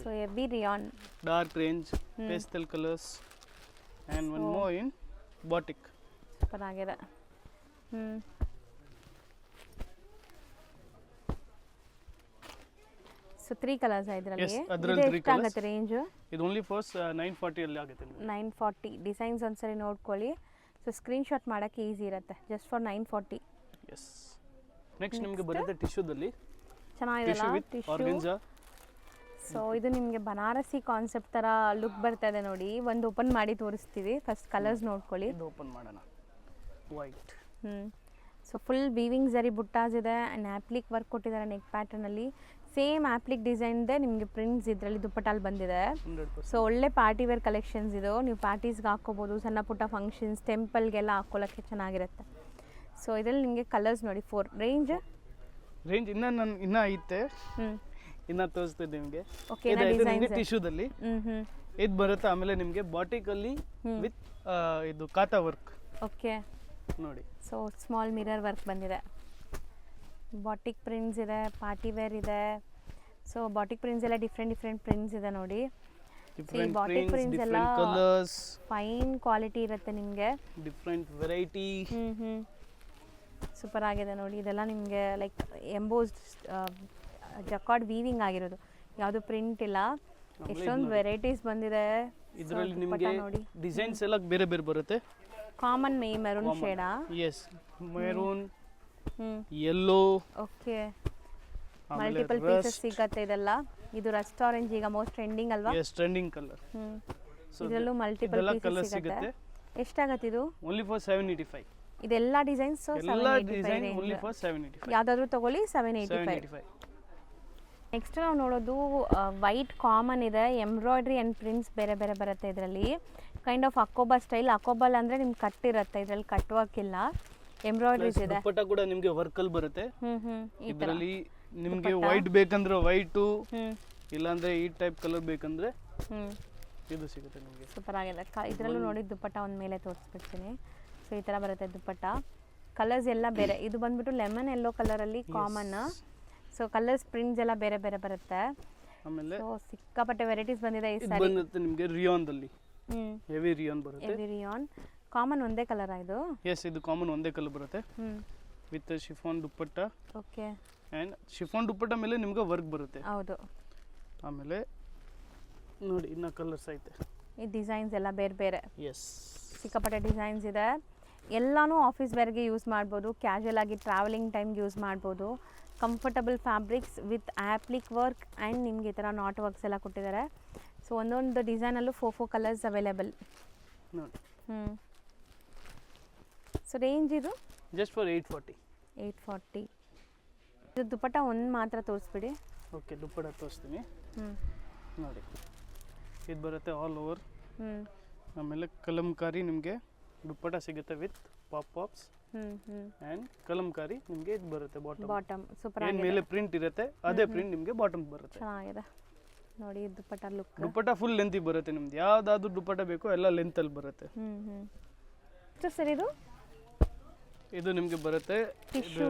So heavy rayon, dark range, pastel colours and one more in batik. Super ಆಗಿದೆ. ಸೊ 3 ಕಲರ್ಸ್ ಇದರಲ್ಲಿ. ಎಷ್ಟಾಗುತ್ತೆ ರೇಂಜ್? ಇದು ಓನ್ಲಿ ಫಾರ್ 940 ಅಲ್ಲಿ ಆಗುತ್ತೆ. 940 ಡಿಸೈನ್ಸ್ ಒಂದ್ಸರಿ ನೋಡ್ಕೊಳ್ಳಿ. ಸೊ ಸ್ಕ್ರೀನ್ ಶಾಟ್ ಮಾಡೋಕ್ಕೆ ಈಸಿ ಇರುತ್ತೆ, ಜಸ್ಟ್ ಫಾರ್ 940. ಎಸ್. ನೆಕ್ಸ್ಟ್ ನಿಮಗೆ ಬರುತ್ತೆ ಟಿಶ್ಯೂದಲ್ಲಿ. ಚೆನ್ನಾಗಿದೆಲ್ಲ ಟಿಶ್ಯೂ. ಸೊ ಇದು ನಿಮಗೆ ಬನಾರಸಿ ಕಾನ್ಸೆಪ್ಟ್ ಥರ ಲುಕ್ ಬರ್ತಾ ಇದೆ ನೋಡಿ. ಒಂದು ಓಪನ್ ಮಾಡಿ ತೋರಿಸ್ತೀವಿ, ಫಸ್ಟ್ ಕಲರ್ಸ್ ನೋಡ್ಕೊಳ್ಳಿ. ಇದು ಓಪನ್ ಮಾಡೋಣ. ವೈಟ್. ಸೊ ಫುಲ್ ವೀವಿಂಗ್ ಜರಿ ಬುಟ್ಟಾಸ್ ಇದೆ ಆ್ಯಂಡ್ ಆ್ಯಪ್ಲಿಕ್ ವರ್ಕ್ ಕೊಟ್ಟಿದ್ದಾರೆ ನೆಕ್ ಪ್ಯಾಟರ್ನಲ್ಲಿ. ಸೇಮ್ ಆ್ಯಪ್ಲಿಕ್ ಡಿಸೈನ್ದೆ ನಿಮಗೆ ಪ್ರಿಂಟ್ಸ್ ಇದರಲ್ಲಿ ದುಪ್ಪಟ್ಟಲ್ಲಿ ಬಂದಿದೆ. ಸೊ ಒಳ್ಳೆ ಪಾರ್ಟಿ ವೇರ್ ಕಲೆಕ್ಷನ್ಸ್ ಇದು, ನೀವು ಪಾರ್ಟೀಸ್ಗೆ ಹಾಕ್ಕೋಬೋದು, ಸಣ್ಣ ಪುಟ್ಟ ಫಂಕ್ಷನ್ಸ್, ಟೆಂಪಲ್ಗೆಲ್ಲ ಹಾಕ್ಕೊಳ್ಳೋಕ್ಕೆ ಚೆನ್ನಾಗಿರುತ್ತೆ. ಸೊ ಇದರಲ್ಲಿ ನಿಮಗೆ ಕಲರ್ಸ್ ನೋಡಿ. 4 ರೇಂಜ್ ಇನ್ನೂ ಐತೆ, ಇನ್ನ ತೋರಿಸ್ತಿದ್ದೆ ನಿಮಗೆ. ಓಕೆ, ನಿಮಗೆ ಟಿಶ್ಯೂದಲ್ಲಿ ಇದು ಬರುತ್ತೆ. ಆಮೇಲೆ ನಿಮಗೆ ಬಾಟಿಕ್ ಅಲ್ಲಿ ವಿತ್ ಇದು ಕಾತಾ ವರ್ಕ್. ಓಕೆ ನೋಡಿ. ಸೊ ಸ್ಮಾಲ್ ಮಿರರ್ ವರ್ಕ್ ಬಂದಿದೆ, ಬಾಟಿಕ್ ಪ್ರಿಂಟ್ಸ್ ಇದೆ, ಪಾರ್ಟಿ ವೇರ್ ಇದೆ. ಸೊ ಬಾಟಿಕ್ ಪ್ರಿಂಟ್ಸ್ ಎಲ್ಲ ಡಿಫ್ರೆಂಟ್ ಪ್ರಿಂಟ್ಸ್ ಇದೆ ನೋಡಿ. ಬಾಟಿಕ್ ಪ್ರಿಂಟ್ಸ್ ಎಲ್ಲ ಕಲರ್ಸ್, ಫೈನ್ ಕ್ವಾಲಿಟಿ ಇರುತ್ತೆ ನಿಮಗೆ, ಡಿಫ್ರೆಂಟ್ ವೆರೈಟಿ. ಸೂಪರ್ ಆಗಿದೆ ನೋಡಿ. ಇದೆಲ್ಲ ನಿಮಗೆ ಲೈಕ್ ಎಂಬೋಸ್ಡ್ ಜಕಾರ್ಡ್ ವೀವಿಂಗ್ ಆಗಿರೋದು, ಯಾವುದು ಪ್ರಿಂಟ್ ಇಲ್ಲ. ಎಷ್ಟೊಂದು ವೆರೈಟೀಸ್ ಬಂದಿದೆ ಇದರಲ್ಲಿ. ನಿಮಗೆ ಡಿಸೈನ್ಸ್ ಎಲ್ಲ ಬೇರೆ ಬೇರೆ ಬರುತ್ತೆ. ಕಾಮನ್ ಮೆರೂನ್ ಶೇಡಾ? Yes, maroon, yellow. Okay, multiple pieces ಸಿಗುತ್ತೆ ಇದೆಲ್ಲ. ಇದು ರಸ್ಟ್ ಆರೆಂಜ್ ಈಗ ಮೋಸ್ಟ್ ಟ್ರೆಂಡಿಂಗ್ ಅಲ್ವಾ? Yes, trending colour. ಇದರಲ್ಲೂ ಮಲ್ಟಿಪಲ್ ಪೀಸಸ್ ಸಿಗುತ್ತೆ. ಎಷ್ಟಾಗುತ್ತೆ ಇದು? Only for 785. ಇದೆಲ್ಲ ಡಿಸೈನ್ಸ್ ಎಲ್ಲ ಡಿಸೈನ್ ಓನ್ಲಿ ಫಾರ್ 785. ಯಾವ್ದಾದ್ರು ತಗೊಳ್ಳಿ, 785. ನೆಕ್ಸ್ಟ್ ನಾವು ನೋಡೋದು ವೈಟ್ ಕಾಮನ್ ಇದೆ, ಎಂಬ್ರಾಯ್ಡ್ರಿ ಆ್ಯಂಡ್ ಪ್ರಿಂಟ್ಸ್ ಬೇರೆ ಬೇರೆ ಬರುತ್ತೆ ಇದರಲ್ಲಿ. ಕೈಂಡ್ ಆಫ್ ಅಕೋಬಾ ಸ್ಟೈಲ್. ಅಕೋಬಲ್ ಅಂದರೆ ನಿಮ್ಗೆ ಕಟ್ ಇರುತ್ತೆ, ಇದರಲ್ಲಿ ಕಟ್ ವರ್ಕ್ ಇಲ್ಲ, ಎಂಬ್ರಾಯ್ಡ್ರೀಸ್ ಇದೆ. ದುಪ್ಪಟ್ಟ ಕೂಡ ನಿಮಗೆ ವರ್ಕ್ ಅಲ್ಲಿ ಬರುತ್ತೆ. ಇದರಲ್ಲಿ ನಿಮಗೆ ವೈಟ್ ಬೇಕಂದ್ರೆ ವೈಟು, ಇಲ್ಲಾಂದ್ರೆ ಈ ಟೈಪ್ ಕಲರ್ ಬೇಕಂದ್ರೆ ಇದು ಸಿಗುತ್ತೆ ನಿಮಗೆ. ಸೂಪರ್ ಆಗಿದೆ. ಇದರಲ್ಲೂ ನೋಡಿ ದುಪ್ಪಟ್ಟ ಒಂದು ಮೇಲೆ ತೋರಿಸ್ಬಿಡ್ತೀನಿ. ಸೊ ಈ ಥರ ಬರುತ್ತೆ ದುಪ್ಪಟ್ಟ. ಕಲರ್ಸ್ ಎಲ್ಲ ಬೇರೆ. ಇದು ಬಂದ್ಬಿಟ್ಟು ಲೆಮನ್ ಯೆಲ್ಲೋ ಕಲರಲ್ಲಿ ಕಾಮನ್. ಸೊ ಕಲರ್ಸ್ ಪ್ರಿಂಟ್ಸ್ ಎಲ್ಲ ಬೇರೆ ಬೇರೆ ಬರುತ್ತೆ. ಆಮೇಲೆ ಸಿಕ್ಕಾಪಟ್ಟೆ ವೆರೈಟೀಸ್ ಬಂದಿದೆ ಈ ಸಾರಿ. ಬಂದಿರುತ್ತೆ ನಿಮಗೆ ರಿಯಾನ್ದಲ್ಲಿ. ಹೆವಿ ರಿಯಾನ್ ಬರುತ್ತೆ. Heavy rayon. ಕಾಮನ್ ಒಂದೇ ಕಲರ್ ಇದು? ಎಸ್, ಇದು ಕಾಮನ್ ಒಂದೇ ಕಲರ್ ಬರುತ್ತೆ with chiffon dupatta. Okay. And chiffon dupatta ಮೇಲೆ ನಿಮ್ಗೆ ವರ್ಕ್ ಬರುತ್ತೆ. ಹೌದು. ಆಮೇಲೆ ನೋಡಿ ಇನ್ನ ಕಲರ್ಸ್ ಐತೆ. ಈ ಡಿಸೈನ್ಸ್ ಎಲ್ಲ ಬೇರೆ ಬೇರೆ. ಎಸ್, ಸಿಕ್ಕಾಪಟ್ಟೆ ಡಿಸೈನ್ಸ್ ಇದೆ. ಎಲ್ಲಾನು ಆಫೀಸ್ ವೇರ್ಗೆ ಯೂಸ್ ಮಾಡ್ಬೋದು, ಕ್ಯಾಶುಯಲ್ ಆಗಿ ಟ್ರಾವೆಲಿಂಗ್ ಟೈಮ್ಗೆ ಯೂಸ್ ಮಾಡ್ಬೋದು. Comfortable fabrics with applique work and ನಿಮಗೆ ಈ ಥರ ನಾಟ್ ವರ್ಕ್ಸ್ ಎಲ್ಲ ಕೊಟ್ಟಿದ್ದಾರೆ. ಸೊ ಒಂದೊಂದು ಡಿಸೈನಲ್ಲೂ 4 ಕಲರ್ಸ್ ಅವೈಲೇಬಲ್ ನೋಡಿ. ಸೊ ರೇಂಜ್ ಇದು ಜಸ್ಟ್ ಫಾರ್ 840. 840. ಇದು ದುಪ್ಪಟ್ಟ ಒಂದು ಮಾತ್ರ ತೋರಿಸ್ಬಿಡಿ. ಓಕೆ, ದುಪ್ಪಟ್ಟ ತೋರಿಸ್ತೀನಿ ನೋಡಿ. ಇದು ಬರುತ್ತೆ ಆಲ್ ಓವರ್. ಆಮೇಲೆ ಕಲಂಕಾರಿ ನಿಮಗೆ ದುಪ್ಪಟ್ಟ ಸಿಗುತ್ತೆ ವಿತ್ ಪಾಪ್ಸ್ ಆ್ಯಂಡ್ ಕಲಂಕಾರಿ ನಿಮಗೆ ಇದು ಬರುತ್ತೆ ಬಾಟಮ್. ಸೂಪರ್ ಆಗಿದೆ. ಮೇಲೆ ಪ್ರಿಂಟ್ ಇರುತ್ತೆ, ಅದೇ ಪ್ರಿಂಟ್ ನಿಮಗೆ ಬಾಟಮ್ ಬರುತ್ತೆ. ಚೆನ್ನಾಗಿದೆ ನೋಡಿ ದುಪ್ಪಟ್ಟ ಲುಕ್. ದುಪ್ಪಟ್ಟ ಫುಲ್ ಲೆಂತ್ ಬರುತ್ತೆ ನಿಮ್ದು. ಯಾವ್ದಾದ್ರು ದುಪ್ಪಟ್ಟ ಬೇಕೋ ಎಲ್ಲ ಲೆಂತ್ ಅಲ್ಲಿ ಬರುತ್ತೆ. ಎಷ್ಟು ಸರ್ ಇದು? ಇದು ನಿಮಗೆ ಬರುತ್ತೆ ಟಿಶ್ಯೂ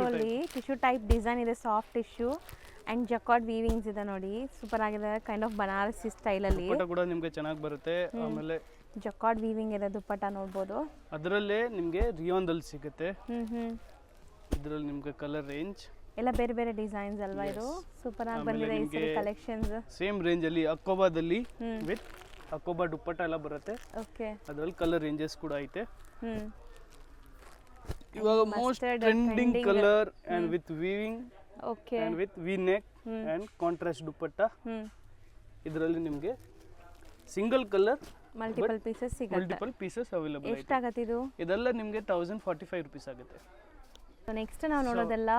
ಅಲ್ಲಿ ಟಿಶ್ಯೂ ಟೈಪ್ ಡಿಸೈನ್ ಇದೆ, soft tissue and jacquard weavings ಇದೆ ನೋಡಿ. ಸೂಪರ್ ಆಗಿದೆ, ಕೈಂಡ್ ಆಫ್ ಬನಾರಸಿ ಸ್ಟೈಲಲ್ಲಿ. ದುಪ್ಪಟ್ಟ ಕೂಡ ನಿಮಗೆ ಚೆನ್ನಾಗಿ ಬರುತ್ತೆ. ಆಮೇಲೆ ಜಕಾರ್ಡ್ ವೀವಿಂಗ್ ಇದೆ ದುಪ್ಪಟ್ಟ ನೋಡ್ಬೋದು. ಅದರಲ್ಲೇ ನಿಮಗೆ ರಿಯಾನ್ದಲ್ಲಿ ಸಿಗುತ್ತೆ. ಇದರಲ್ಲಿ ನಿಮಗೆ ಕಲರ್ ರೇಂಜ್ ಎಲ್ಲ ಬೇರೆ ಬೇರೆ ಡಿಸೈನ್ಸ್ ಅಲ್ವಾ ಇದು? ಸೂಪರ್ ಆಗಿ ಬಂದಿದೆ ಈ ಸರಿ ಕಲೆಕ್ಷನ್ಸ್. ಸೇಮ್ ರೇಂಜ್ ಅಲ್ಲಿ ಅಕೋಬಾದಲ್ಲಿ ವಿತ್ ಅಕೋಬಾ ದುಪ್ಪಟ್ಟ ಎಲ್ಲ ಬರುತ್ತೆ. ಓಕೆ. ಅದರಲ್ಲಿ ಕಲರ್ ರೇಂಜಸ್ ಕೂಡ ಐತೆ. ಹ್ಮ್ ಇವಾಗ most trending colour and with weaving okay and with V neck and contrast dupatta. ಇದರಲ್ಲಿ ನಿಮಗೆ ಸಿಂಗಲ್ ಕಲರ್ ಮಲ್ಟಿಪಲ್ ಪೀಸಸ್ ಸಿಗುತ್ತೆ. ಮಲ್ಟಿಪಲ್ ಪೀಸಸ್ ಅವೈಲೇಬಲ್ ಐತೆ. ಎಷ್ಟಾಗತ್ತೆ ಇದು? ಇದೆಲ್ಲ ನಿಮಗೆ 1045 ರೂಪೀಸ್ ಆಗುತ್ತೆ. ನೆಕ್ಸ್ಟ್ ನಾವು ನೋಡೋದೆಲ್ಲ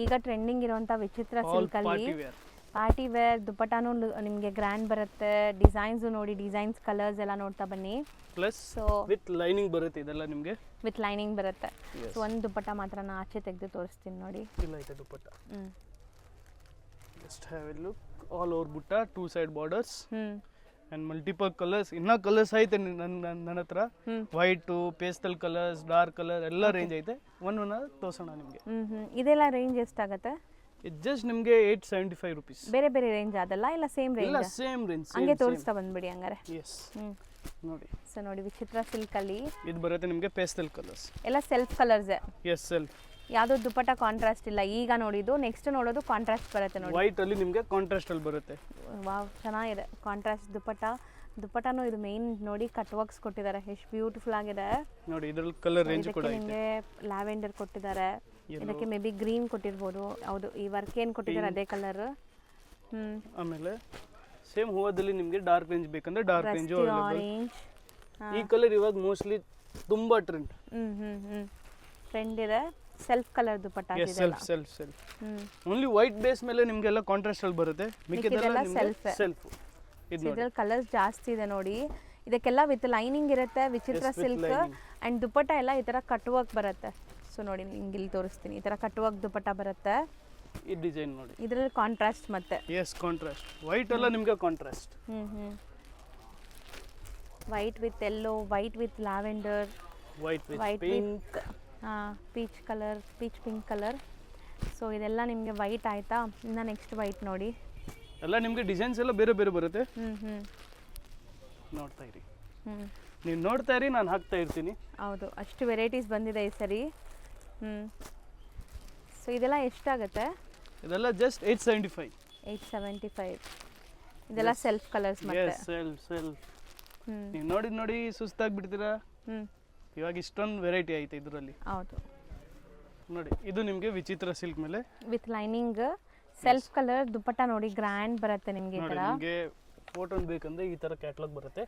ಈಗ ಟ್ರೆಂಡಿಂಗ್ ಇರುವಂತ ವಿಚಿತ್ರ ಸಿಲ್ಕ್ ಅಲ್ಲಿ ಪಾರ್ಟಿ ವೇರ್. ಪಾರ್ಟಿ ವೇರ್ ದುಪ್ಪಟ್ಟಾನು ನಿಮಗೆ ಗ್ರ್ಯಾಂಡ್ ಬರುತ್ತೆ. ಡಿಸೈನ್ಸ್ ನೋಡಿ, ಡಿಸೈನ್ಸ್ ಕಲರ್ಸ್ ಎಲ್ಲ ನೋಡ್ತಾ ಬನ್ನಿ. ಪ್ಲಸ್ ಸೊ ವಿತ್ ಲೈನಿಂಗ್ ಬರುತ್ತೆ ಇದೆಲ್ಲ ನಿಮಗೆ. ವಿತ್ ಲೈನಿಂಗ್ ಬರುತ್ತೆ. ಸೊ ಒಂದು ದುಪ್ಪಟ್ಟ ಮಾತ್ರ ನಾನು ಆಚೆ ತೆಗೆದು ತೋರಿಸ್ತೀನಿ ನೋಡಿ. ಇಲ್ಲ ಐತೆ dupatta. Just have a look. All over butta, 2 side borders and multiple colours. ಇನ್ನ ಕಲರ್ಸ್ ಐತೆ ನನ್ನ ಹತ್ರ. White, pastel colours, dark colour ಎಲ್ಲ ರೇಂಜ್ ಐತೆ. ಒಂದೊಂದು ತೋರ್ಸೋಣ ನಿಮಗೆ. ಇದೆಲ್ಲ ರೇಂಜ್ ಎಷ್ಟಾಗುತ್ತೆ? ಇದು ಜಸ್ಟ್ ನಿಮಗೆ 875 ರೂಪೀಸ್. ಬೇರೆ ಬೇರೆ ರೇಂಜ್ ಅದಲ್ಲ, ಇಲ್ಲ ಸೇಮ್ ಇಲ್ಲ ರೇಂಜ್? Same range. ಹಂಗೆ ತೋರಿಸ್ತಾ ಬಂದ್ಬಿಡಿ ಹಂಗಾರೆ. ಎಸ್ ನೋಡಿ. ಸೊ ನೋಡಿ, ವಿಚಿತ್ರ ಸಿಲ್ಕ್ ಅಲ್ಲಿ ಇದು ಬರುತ್ತೆ ನಿಮಗೆ ಪೇಸ್ಟಲ್ ಕಲರ್ಸ್. ಎಲ್ಲ ಸೆಲ್ಫ್ ಕಲರ್ಸ್. Yes self. ಯಾವ್ದು ದುಪ್ಪಟ್ಟ ಕಾಂಟ್ರಾಸ್ಟ್ ಇಲ್ಲ. ಈಗ ನೋಡಿದ್ದು ನೆಕ್ಸ್ಟ್ ನೋಡೋದು ಕಾಂಟ್ರಾಸ್ಟ್ ಬರುತ್ತೆ ನೋಡಿ. ವೈಟ್ ಅಲ್ಲಿ ನಿಮಗೆ ಕಾಂಟ್ರಾಸ್ಟ್ ಅಲ್ಲಿ ಬರುತ್ತೆ. ವಾವ್, ಚೆನ್ನಾಗಿದೆ ಕಾಂಟ್ರಾಸ್ಟ್ ದುಪ್ಪಟ್ಟ. ದುಪ್ಪಟ್ಟನು ಇದು ಮೇನ್ ನೋಡಿ ಕಟ್ ವರ್ಕ್ಸ್ ಕೊಟ್ಟಿದ್ದಾರೆ, ಎಷ್ಟು ಬ್ಯೂಟಿಫುಲ್ ಆಗಿದೆ ನೋಡಿ. ಇದರಲ್ಲಿ ಕಲರ್ ರೇಂಜ್ ಕೂಡ ಐತೆ. ನಿಮಗೆ ಲ್ಯಾವೆಂಡರ್ ಕೊಟ್ಟಿದ್ದಾರೆ, ಇದಕ್ಕೆ ಮೇ ಬಿ ಗ್ರೀನ್ ಕೊಟ್ಟಿರ್ಬೋದು. ಹೌದು, ಈ ವರ್ಕ್ ಏನು ಕೊಟ್ಟಿದ್ದಾರೆ ಅದೇ ಕಲರ್. ಆಮೇಲೆ ಸೇಮ್ ಹೂವದಲ್ಲಿ ನಿಮಗೆ ಡಾರ್ಕ್ ರೇಂಜ್ ಬೇಕಂದ್ರೆ ಡಾರ್ಕ್ ರೇಂಜ್ ಆರೆಂಜ್. ಈ ಕಲರ್ ಇವಾಗ ಮೋಸ್ಟ್ಲಿ ತುಂಬಾ ಟ್ರೆಂಡ್. ಟ್ರೆಂಡ್ ಇದೆ. ಸೆಲ್ಫ್ ಕಲರ್ ದುಪ್ಪಟ್ಟ ಇದೆ. ಸೆಲ್ಫ್ ಓನ್ಲಿ ವೈಟ್ ಬೇಸ್ ಮೇಲೆ ನಿಮಗೆಲ್ಲ ಕಾಂಟ್ರಾಸ್ಟ್ ಅಲ್ಲಿ ಬರುತ್ತೆ. ಮಿಕ್ಕಿದೆಲ್ಲ ಸೆಲ್ಫ್. ಇದ್ರಲ್ಲಿ ಕಲರ್ಸ್ ಜಾಸ್ತಿ ಇದೆ ನೋಡಿ. ಇದಕ್ಕೆಲ್ಲ ವಿತ್ ಲೈನಿಂಗ್ ಇರುತ್ತೆ. ವಿಚಿತ್ರ ಸಿಲ್ಕ್ ಅಂಡ್ ದುಪ್ಪಟ್ಟ ಎಲ್ಲ ಈ ತರ ಕಟ್ ವರ್ಕ್ ಬರುತ್ತೆ. ಸೊ ನೋಡಿ, ನಿಮ್ಗೆ ಇಲ್ಲಿ ತೋರಿಸ್ತೀನಿ. ಈ ತರ ಕಟ್ ವರ್ಕ್ ದುಪ್ಪಟ್ಟ ಬರುತ್ತೆ. ಈ ಡಿಸೈನ್ ನೋಡಿ. ಇದರಲ್ಲಿ ಕಾಂಟ್ರಾಸ್ಟ್ ಮತ್ತೆ. S contrast. ವೈಟ್ ಎಲ್ಲ ನಿಮಗೆ contrast. White with yellow, white with lavender, white white pink, peach colour, peach pink colour. So ಇದೆಲ್ಲ ನಿಮಗೆ ವೈಟ್ ಆಯ್ತಾ. ಇನ್ನು ನೆಕ್ಸ್ಟ್ ವೈಟ್ ನೋಡಿ. ಎಲ್ಲ ನಿಮಗೆ ಡಿಸೈನ್ಸ್ ಎಲ್ಲ ಬೇರೆ ಬೇರೆ ಬರುತ್ತೆ. ನೋಡ್ತಾ ಇರಿ. ನೀವು ನೋಡ್ತಾ ಇರಿ, ನಾನು ಹಾಕ್ತಾ ಇರ್ತೀನಿ. ಹೌದು, ಅಷ್ಟು ವೆರೈಟೀಸ್ ಬಂದಿದೆ ಈ ಸರಿ. ಸೊ ಇದೆಲ್ಲ ಎಷ್ಟಾಗುತ್ತೆ? ಇದೆಲ್ಲ ಜಸ್ಟ್ 875. 875. ಇದೆಲ್ಲ ಸೆಲ್ಫ್ ಕಲರ್ಸ್ ಮತ್ತೆ. ಸೆಲ್ಫ್. ನೀವು ನೋಡಿ ಸುಸ್ತಾಗಿ ಬಿಡ್ತೀರಾ. ಇವಾಗ ಇಷ್ಟೊಂದು ವೆರೈಟಿ ಐತೆ ಇದರಲ್ಲಿ. ಹೌದು ನೋಡಿ, ಇದು ನಿಮಗೆ ವಿಚಿತ್ರ ಸಿಲ್ಕ್ ಮೇಲೆ ವಿತ್ ಲೈನಿಂಗ್ ಸೆಲ್ಫ್ ಕಲರ್ ದುಪ್ಪಟ್ಟ ನೋಡಿ. ಗ್ರ್ಯಾಂಡ್ ಬರುತ್ತೆ ನಿಮಗೆ. ಈ ತರ ನಿಮಗೆ ಫೋಟೋ ಬೇಕಂದ್ರೆ ಈ ತರ ಕ್ಯಾಟಲಾಗ್ ಬರುತ್ತೆ.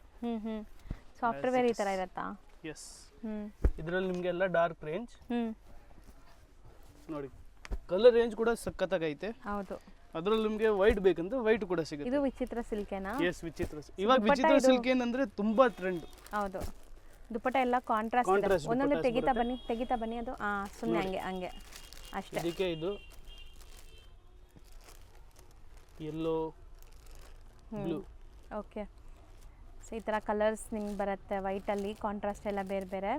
ಸಾಫ್ಟ್ವೇರ್ ಈ ತರ ಇರುತ್ತಾ? ಎಸ್. ಇದರಲ್ಲಿ ನಿಮಗೆ ಎಲ್ಲ ಡಾರ್ಕ್ ರೇಂಜ್ ನೋಡಿ. ಕಲರ್ ರೇಂಜ್ ಕೂಡ ಸಕ್ಕತ್ತಾಗಿ ಐತೆ. ಹೌದು. ಅದರಲ್ಲಿ ನಿಮಗೆ ವೈಟ್ ಬೇಕಂದ್ರೆ ವೈಟ್ ಕೂಡ ಸಿಗುತ್ತೆ. ಇದು ವಿಚಿತ್ರ ಸಿಲ್ಕೇನಾ? ಎಸ್, ವಿಚಿತ್ರ. ಇವಾಗ ವಿಚಿತ್ರ ಸಿಲ್ಕ್ ಏನಂದ್ರೆ ತುಂಬಾ ಟ್ರೆಂಡ್. ಹೌದು, ದುಪ್ಪಟ್ಟ ಎಲ್ಲ ಕಾಂಟ್ರಾಸ್ಟ್. ಒಂದೊಂದು ತೆಗಿತಾ ಬನ್ನಿ. ಅದು ಸುಮ್ಮನೆ ಹಂಗೆ ಅಷ್ಟೇ. ಇದಕ್ಕೆ ಇದು ಯೆಲ್ಲೋ, ಬ್ಲೂ. ಓಕೆ. ಸೊ ಈ ಥರ ಕಲರ್ಸ್ ನಿಮ್ಗೆ ಬರುತ್ತೆ. ವೈಟಲ್ಲಿ ಕಾಂಟ್ರಾಸ್ಟ್ ಎಲ್ಲ ಬೇರೆ ಬೇರೆ.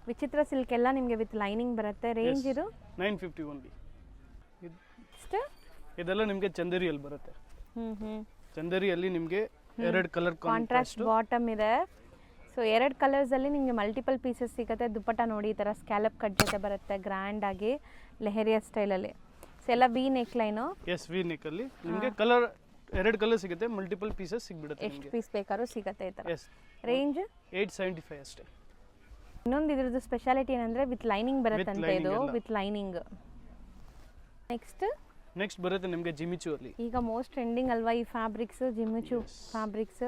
ವಿಚಿತ್ರ ಸಿಲ್ಕ್ ಎಲ್ಲ ನಿಮಗೆ ವಿತ್ ಲೈನಿಂಗ್ ಬರುತ್ತೆ. ರೇಂಜ್ ಇದು 950 ಓನ್ಲಿ. ಇಷ್ಟು ಇದೆಲ್ಲ ನಿಮಗೆ ಚಂದೇರಿಯಲ್ಲಿ ಬರುತ್ತೆ. ಚಂದೇರಿಯಲ್ಲಿ ನಿಮಗೆ 2 ಕಲರ್ ಕಾಂಟ್ರಾಸ್ಟ್ ಬಾಟಮ್ ಇದೆ. ಸೊ 2 ಕಲರ್ಸಲ್ಲಿ ನಿಮಗೆ ಮಲ್ಟಿಪಲ್ ಪೀಸಸ್ ಸಿಗುತ್ತೆ. ದುಪ್ಪಟ್ಟ ನೋಡಿ, ಈ ಥರ ಸ್ಕ್ಯಾಲಪ್ ಕಟ್ ಜೊತೆ ಬರುತ್ತೆ ಗ್ರ್ಯಾಂಡ್ ಆಗಿ ಲೆಹರಿಯಾ ಸ್ಟೈಲಲ್ಲಿ. ಸೊ ಎಲ್ಲ V neck line. Yes, V neck ಅಲ್ಲಿ ನಿಮಗೆ ಕಲರ್ 2 ಕಲರ್ ಸಿಗುತ್ತೆ. ಮಲ್ಟಿಪಲ್ ಪೀಸಸ್ ಸಿಗ್ಬಿಡುತ್ತೆ. ಎಷ್ಟು ಪೀಸ್ ಬೇಕಾದ್ರೂ ಸಿಗುತ್ತೆ ಈ ಥರ. ಎಸ್. ರೇಂಜ್ 875 ಅಷ್ಟೇ. ಇನ್ನೊಂದು ಇದ್ರದ್ದು ಸ್ಪೆಷಾಲಿಟಿ ಏನಂದ್ರೆ ವಿತ್ ಲೈನಿಂಗ್ ಬರುತ್ತಂತೆ. ಇದು ವಿತ್ ಲೈನಿಂಗ್. ನೆಕ್ಸ್ಟ್ ಬರುತ್ತೆ ನಿಮಗೆ ಜಿಮಿಚು ಅಲ್ಲಿ. ಈಗ ಮೋಸ್ಟ್ ಟ್ರೆಂಡಿಂಗ್ ಅಲ್ವಾ ಈ ಫ್ಯಾಬ್ರಿಕ್ಸ್, ಜಿಮಿಚು ಫ್ಯಾಬ್ರಿಕ್ಸ್.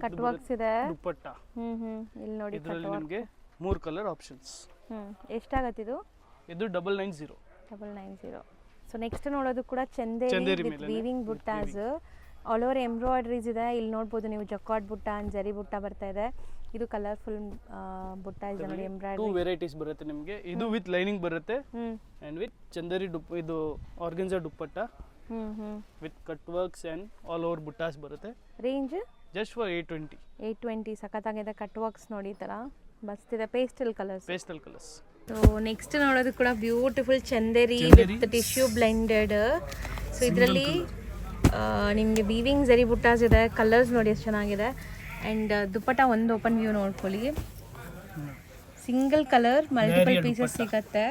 ಕಟ್ ವರ್ಕ್ಸ್ ಇದೆ. ದುಪ್ಪಟ್ಟ. ಇಲ್ಲಿ ನೋಡಿ, ಇದರಲ್ಲಿ ನಿಮಗೆ 3 ಕಲರ್ ಆಪ್ಷನ್ಸ್. ಎಷ್ಟಾಗತ್ತೆ ಇದು? ಇದು 990. 990. ಸೊ ನೆಕ್ಸ್ಟ್ ನೋಡೋದು ಕೂಡ Chanderi with weaving buttas. All over embroideries ಇದೆ. ಇಲ್ಲಿ ನೋಡ್ಬೋದು ನೀವು, ಜಕಾರ್ಡ್ ಬುಟ್ಟ ಅಂಡ್ ಜರಿ ಬುಟ್ಟ ಬರ್ತಾ ಇದೆ. ಇದು ಕಲರ್ಫುಲ್ ಬುಟ್ಟ ಇದೆ ನೋಡಿ. ಎಂಬ್ರಾಯ್ಡ್ರಿ 2 ವೆರೈಟೀಸ್ ಬರುತ್ತೆ ನಿಮಗೆ. ಇದು ವಿತ್ ಲೈನಿಂಗ್ ಬರುತ್ತೆ ಅಂಡ್ ವಿತ್ ಚಂದೇರಿ ಇದು organza dupatta with cut works and all over buttas ಬರುತ್ತೆ. Range just for 820. 820. ಸಖತ್ತಾಗಿದೆ. ಕಟ್ ವರ್ಕ್ಸ್ ನೋಡಿ, ಈ ಥರ ಬಸ್ತಿದೆ. Pastel colours. ಸೊ ನೆಕ್ಸ್ಟ್ ನೋಡೋದು ಕೂಡ beautiful Chanderi with tissue blended. So ಇದರಲ್ಲಿ ನಿಮಗೆ ವೀವಿಂಗ್ ಜರಿ ಬುಟ್ಟಾಸ್ ಇದೆ. ಕಲರ್ಸ್ ನೋಡಿ ಎಷ್ಟು ಚೆನ್ನಾಗಿದೆ. ಆ್ಯಂಡ್ ದುಪ್ಪಟ್ಟ ಒಂದು ಓಪನ್ ವ್ಯೂ ನೋಡ್ಕೊಳ್ಳಿ. ಸಿಂಗಲ್ ಕಲರ್ ಮಲ್ಟಿಪಲ್ ಪೀಸಸ್ ಸಿಗುತ್ತೆ.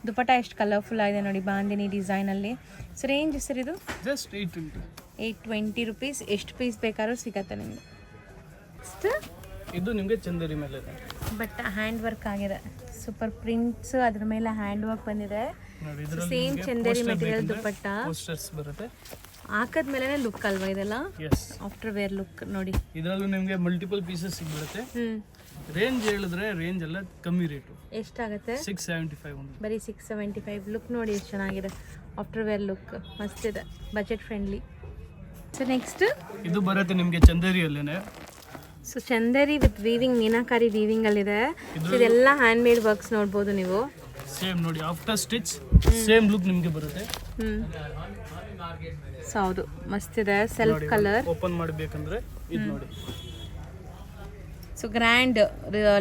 ದುಪ್ಪಟ್ಟ ಎಷ್ಟು ಕಲರ್ಫುಲ್ ಆಗಿದೆ ನೋಡಿ, ಬಾಂದಿನಿ ಡಿಸೈನಲ್ಲಿ. ಸೊ ರೇಂಜ್ ಸರ್ ಇದು ಜಸ್ಟ್ 820. 820 ರೂಪೀಸ್. ಎಷ್ಟು ಪೀಸ್ ಬೇಕಾದ್ರೂ ಸಿಗುತ್ತೆ ನಿಮಗೆ. ನೆಕ್ಸ್ಟ್ ಇದು ನಿಮಗೆ ಚಂದೇರಿ ಮೇಲೆ ಇದೆ ಬಟ್ ಹ್ಯಾಂಡ್ ವರ್ಕ್ ಆಗಿದೆ, ಸೂಪರ್ ಪ್ರಿಂಟ್ಸ್ ಅದ್ರ ಮೇಲೆ ಹ್ಯಾಂಡ್ ವರ್ಕ್ ಬಂದಿದೆ. ನೋಡಿ ಸೇಮ್ ಚಂದೇರಿ ಮೆಟೀರಿಯಲ್ ದುಪ್ಪಟ್ಟ ಪೋಸ್ಟರ್ಸ್ ಬರುತ್ತೆ. ಹಾಕದ್ಮೇಲೆ ಲುಕ್ ಅಲ್ವಾ ಇದೆಲ್ಲ, ಎಸ್ ಆಫ್ಟರ್ ವೇರ್ ಲುಕ್ ನೋಡಿ. ಇದರಲ್ಲೂ ನಿಮಗೆ ಮಲ್ಟಿಪಲ್ ಪೀಸಸ್ ಸಿಗ್ಬಿಡುತ್ತೆ. ರೇಂಜ್ ಹೇಳಿದ್ರೆ ರೇಂಜ್ ಎಲ್ಲ ಕಮ್ಮಿ ರೇಟು. ಎಷ್ಟಾಗುತ್ತೆ? 675 ಒಂದು. ಬರೀ 675. ಲುಕ್ ನೋಡಿ ಎಷ್ಟು ಚೆನ್ನಾಗಿದೆ, ಆಫ್ಟರ್ ವೇರ್ ಲುಕ್ ಮಸ್ತ್ ಇದೆ, ಬಜೆಟ್ ಫ್ರೆಂಡ್ಲಿ. ಸೊ ನೆಕ್ಸ್ಟ್ ಇದು ಬರುತ್ತೆ ನಿಮಗೆ ಚಂದೇರಿಯಲ್ಲೇನೆ. So Chanderi with weaving, meenakari weaving ಅಲ್ಲಿದೆ. ಇದೆಲ್ಲ ಹ್ಯಾಂಡ್ ಮೇಡ್ ವರ್ಕ್ಸ್ ನೋಡ್ಬೋದು ನೀವು. ಸೇಮ್ ನೋಡಿ ಆಫ್ಟರ್ ಸ್ಟಿಚ್ ಸೇಮ್ ಲುಕ್ ನಿಮಗೆ ಬರುತ್ತೆ. ಸೊ ಹೌದು ಮಸ್ತ್ ಇದೆ, ಸೆಲ್ಫ್ ಕಲರ್. ಓಪನ್ ಮಾಡಬೇಕಂದ್ರೆ ಇದು ನೋಡಿ. So grand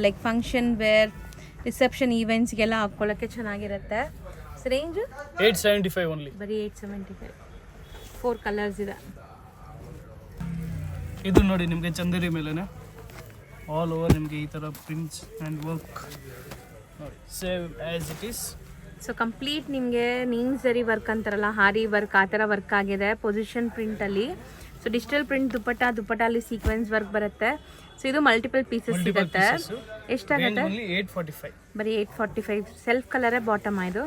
like function wear, reception ಈವೆಂಟ್ಸ್ಗೆಲ್ಲ ಹಾಕ್ಕೊಳ್ಳೋಕ್ಕೆ ಚೆನ್ನಾಗಿರುತ್ತೆ. So range 875 only. ಬರೀ 875. 4 ಕಲರ್ಸ್ ಇದೆ. ಇದು ನೋಡಿ ನಿಮಗೆ ಚಂದೇರಿ ಮೇಲೆನೆ ಆಲ್ ಓವರ್ ನಿಮಗೆ ಈ ಥರ ಪ್ರಿಂಟ್ಸ್ ಆ್ಯಂಡ್ ವರ್ಕ್ ನೋಡಿ same as it is. So complete ನಿಮಗೆ ನೀಮ್ ಸರಿ ವರ್ಕ್ ಅಂತಾರಲ್ಲ, ಹಾರಿ ವರ್ಕ್ ಆ ಥರ ವರ್ಕ್ ಆಗಿದೆ ಪೊಸಿಷನ್ ಪ್ರಿಂಟಲ್ಲಿ. ಸೊ ಡಿಜಿಟಲ್ ಪ್ರಿಂಟ್ ದುಪ್ಪಟ್ಟಲ್ಲಿ ಸೀಕ್ವೆನ್ಸ್ ವರ್ಕ್ ಬರುತ್ತೆ. ಸೊ ಇದು ಮಲ್ಟಿಪಲ್ ಪೀಸಸ್ ಸಿಗುತ್ತೆ. ಎಷ್ಟಾಗುತ್ತೆ? ಓನ್ಲಿ 845. ಬರೀ 845. ಸೆಲ್ಫ್ ಕಲರೇ ಬಾಟಮ್ ಇದು,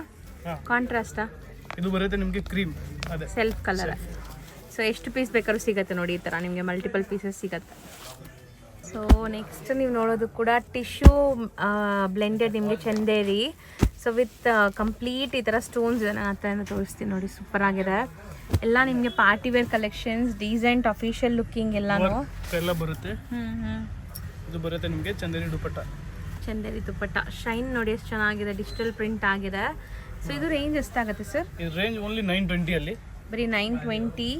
ಕಾಂಟ್ರಾಸ್ಟಾ? ಇದು ಬರುತ್ತೆ ನಿಮಗೆ ಕ್ರೀಮ್, ಅದೇ ಸೆಲ್ಫ್ ಕಲರ್. ಸೊ ಎಷ್ಟು ಪೀಸ್ ಬೇಕಾದ್ರೂ ಸಿಗುತ್ತೆ ನೋಡಿ, ಈ ಥರ ನಿಮಗೆ ಮಲ್ಟಿಪಲ್ ಪೀಸಸ್ ಸಿಗುತ್ತೆ. ಸೊ ನೆಕ್ಸ್ಟ್ ನೀವು ನೋಡೋದು ಕೂಡ ಟಿಶ್ಯೂ ಬ್ಲೆಂಡೆಡ್ ನಿಮಗೆ ಚಂದೇರಿ. ಸೊ ವಿತ್ ಕಂಪ್ಲೀಟ್ ಈ ಥರ ಸ್ಟೋನ್ಸ್ ಇದೆ, ನಾನು ಹತ್ರ ತೋರಿಸ್ತೀನಿ ನೋಡಿ, ಸೂಪರ್ ಆಗಿದೆ. ಎಲ್ಲ ನಿಮಗೆ party wear collections, decent official looking ಎಲ್ಲಾನು ಎಲ್ಲ ಬರುತ್ತೆ. ಇದು ಬರುತ್ತೆ ನಿಮಗೆ ಚಂದೇರಿ ದುಪ್ಪಟ್ಟ. ಶೈನ್ ನೋಡಿ ಎಷ್ಟು ಚೆನ್ನಾಗಿದೆ, ಡಿಜಿಟಲ್ ಪ್ರಿಂಟ್ ಆಗಿದೆ. ಸೊ ಇದು ರೇಂಜ್ ಎಷ್ಟಾಗುತ್ತೆ ಸರ್? ಇದು ರೇಂಜ್ ಓನ್ಲಿ 920 ಅಲ್ಲಿ. ಬರೀ 920.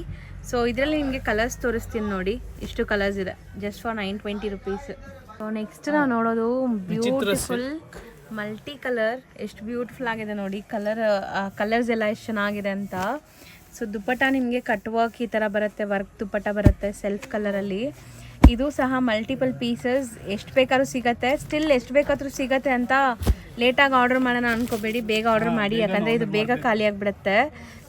ಸೊ ಇದರಲ್ಲಿ ನಿಮಗೆ ಕಲರ್ಸ್ ತೋರಿಸ್ತೀನಿ ನೋಡಿ, ಇಷ್ಟು ಕಲರ್ಸ್ ಇದೆ just for 920 rupees. So next ನಾವು ನೋಡೋದು ಬ್ಯೂಟಿಫುಲ್ ಮಲ್ಟಿ ಕಲರ್. ಎಷ್ಟು ಬ್ಯೂಟಿಫುಲ್ ಆಗಿದೆ ನೋಡಿ, ಕಲರ್ಸ್ ಎಲ್ಲ ಎಷ್ಟು ಚೆನ್ನಾಗಿದೆ ಅಂತ. ಸೊ ದುಪ್ಪಟ್ಟ ನಿಮಗೆ ಕಟ್ ವರ್ಕ್ ಈ ಥರ ಬರುತ್ತೆ, ವರ್ಕ್ ದುಪ್ಪಟ್ಟ ಬರುತ್ತೆ ಸೆಲ್ಫ್ ಕಲರಲ್ಲಿ. ಇದು ಸಹ ಮಲ್ಟಿಪಲ್ ಪೀಸಸ್, ಎಷ್ಟು ಬೇಕಾದ್ರೂ ಸಿಗುತ್ತೆ. ಸ್ಟಿಲ್ ಎಷ್ಟು ಬೇಕಾದ್ರೂ ಸಿಗುತ್ತೆ ಅಂತ ಲೇಟಾಗಿ ಆರ್ಡರ್ ಮಾಡೋಣ ಅನ್ಕೋಬೇಡಿ, ಬೇಗ ಆರ್ಡರ್ ಮಾಡಿ, ಯಾಕಂದರೆ ಇದು ಬೇಗ ಖಾಲಿ ಆಗಿಬಿಡುತ್ತೆ.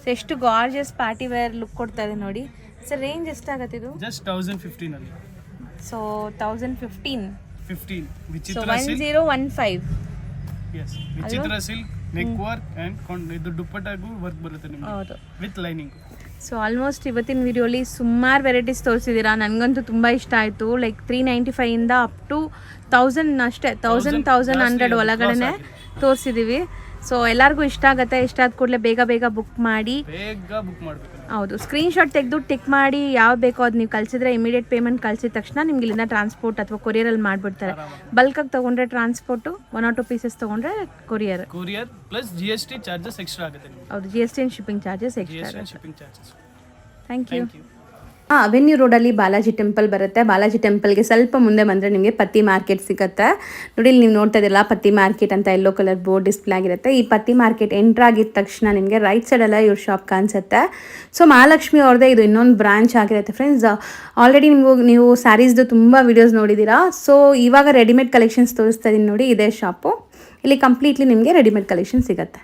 ಸೊ ಎಷ್ಟು ಗಾರ್ಜಿಯಸ್ ಪಾರ್ಟಿ ವೇರ್ ಲುಕ್ ಕೊಡ್ತಾ ಇದೆ ನೋಡಿ. ಸರ್ ರೇಂಜ್ ಎಷ್ಟಾಗುತ್ತೆ ಇದು? ಜಸ್ಟ್ 1015 ಅಲ್ಲಿ. ಸೊ 1015 ವಿಚಿತ್ರ 1015. ಎಸ್, ವಿಚಿತ್ರ ಸಿಲ್ಕ್ ನೆಕ್ ವರ್ಕ್ ಅಂಡ್ ಇದು ದುಪ್ಪಟ್ಟಾಗೂ ವರ್ಕ್ ಬರುತ್ತೆ ನಿಮಗೆ. ಹೌದು, ವಿತ್ ಲೈನಿಂಗ್. ಸೊ ಆಲ್ಮೋಸ್ಟ್ ಇವತ್ತಿನ ವಿಡಿಯೋಲಿ ಸುಮಾರು ವೆರೈಟೀಸ್ ತೋರಿಸಿದ್ದೀರಾ. ನನಗಂತೂ ತುಂಬ ಇಷ್ಟ ಆಯಿತು. ಲೈಕ್ 395 ಇಂದ ಅಪ್ ಟು 1000 ಅಷ್ಟೇ, 1100 ಒಳಗಡೆ ತೋರಿಸಿದ್ದೀವಿ. ಸೊ ಎಲ್ಲರಿಗೂ ಇಷ್ಟ ಆಗುತ್ತೆ. ಇಷ್ಟ ಆದ ಕೂಡಲೇ ಬೇಗ ಬುಕ್ ಮಾಡಿ. ಹೌದು, ಸ್ಕ್ರೀನ್ಶಾಟ್ ತೆಗೆದು ಟಿಕ್ ಮಾಡಿ ಯಾವ ಬೇಕೋ ಅದು ನೀವು ಕಳಿಸಿದ್ರೆ ಇಮಿಡಿಯೇಟ್ ಪೇಮೆಂಟ್ ಕಳಿಸಿದ ತಕ್ಷಣ ನಿಮ್ಗೆ ಇಲ್ಲಿಂದ ಟ್ರಾನ್ಸ್ಪೋರ್ಟ್ ಅಥವಾ ಕೊರಿಯರಲ್ಲಿ ಮಾಡಿಬಿಡ್ತಾರೆ. ಬಲ್ಕಾಗಿ ತೊಗೊಂಡ್ರೆ ಟ್ರಾನ್ಸ್ಪೋರ್ಟು, 1 or 2 ಪೀಸಸ್ ತೊಗೊಂಡ್ರೆ courier plus GST charges extra ಆಗುತ್ತೆ. ಹೌದು, GST and shipping charges extra. Thank you. Avenue ರೋಡಲ್ಲಿ ಬಾಲಾಜಿ ಟೆಂಪಲ್ ಬರುತ್ತೆ. ಬಾಲಾಜಿ ಟೆಂಪಲ್ಗೆ ಸ್ವಲ್ಪ ಮುಂದೆ ಬಂದರೆ ನಿಮಗೆ ಪತ್ತಿ ಮಾರ್ಕೆಟ್ ಸಿಗುತ್ತೆ ನೋಡಿ. ಇಲ್ಲಿ ನೀವು ನೋಡ್ತಾ ಇದ್ದೀರಲ್ಲ ಪತ್ತಿ ಮಾರ್ಕೆಟ್ ಅಂತ ಯೆಲ್ಲೋ ಕಲರ್ ಬೋರ್ಡ್ ಡಿಸ್ಪ್ಲೇ ಆಗಿರುತ್ತೆ. ಈ ಪತ್ತಿ ಮಾರ್ಕೆಟ್ ಎಂಟ್ರ್ ಆಗಿದ ತಕ್ಷಣ ನಿಮಗೆ ರೈಟ್ ಸೈಡೆಲ್ಲ ಇವ್ರ ಶಾಪ್ ಕಾಣಿಸುತ್ತೆ. ಸೊ ಮಹಾಲಕ್ಷ್ಮಿ ಅವ್ರದ್ದೇ ಇದು ಇನ್ನೊಂದು ಬ್ರಾಂಚ್ ಆಗಿರುತ್ತೆ ಫ್ರೆಂಡ್ಸ್. ಆಲ್ರೆಡಿ ನೀವು ಸ್ಯಾರೀಸ್ದು ತುಂಬ ವಿಡಿಯೋಸ್ ನೋಡಿದ್ದೀರಾ. ಸೊ ಇವಾಗ ರೆಡಿಮೇಡ್ ಕಲೆಕ್ಷನ್ಸ್ ತೋರಿಸ್ತಾ ಇದ್ದೀನಿ ನೋಡಿ, ಇದೇ ಶಾಪು. ಇಲ್ಲಿ ಕಂಪ್ಲೀಟ್ಲಿ ನಿಮಗೆ ರೆಡಿಮೇಡ್ ಕಲೆಕ್ಷನ್ ಸಿಗುತ್ತೆ.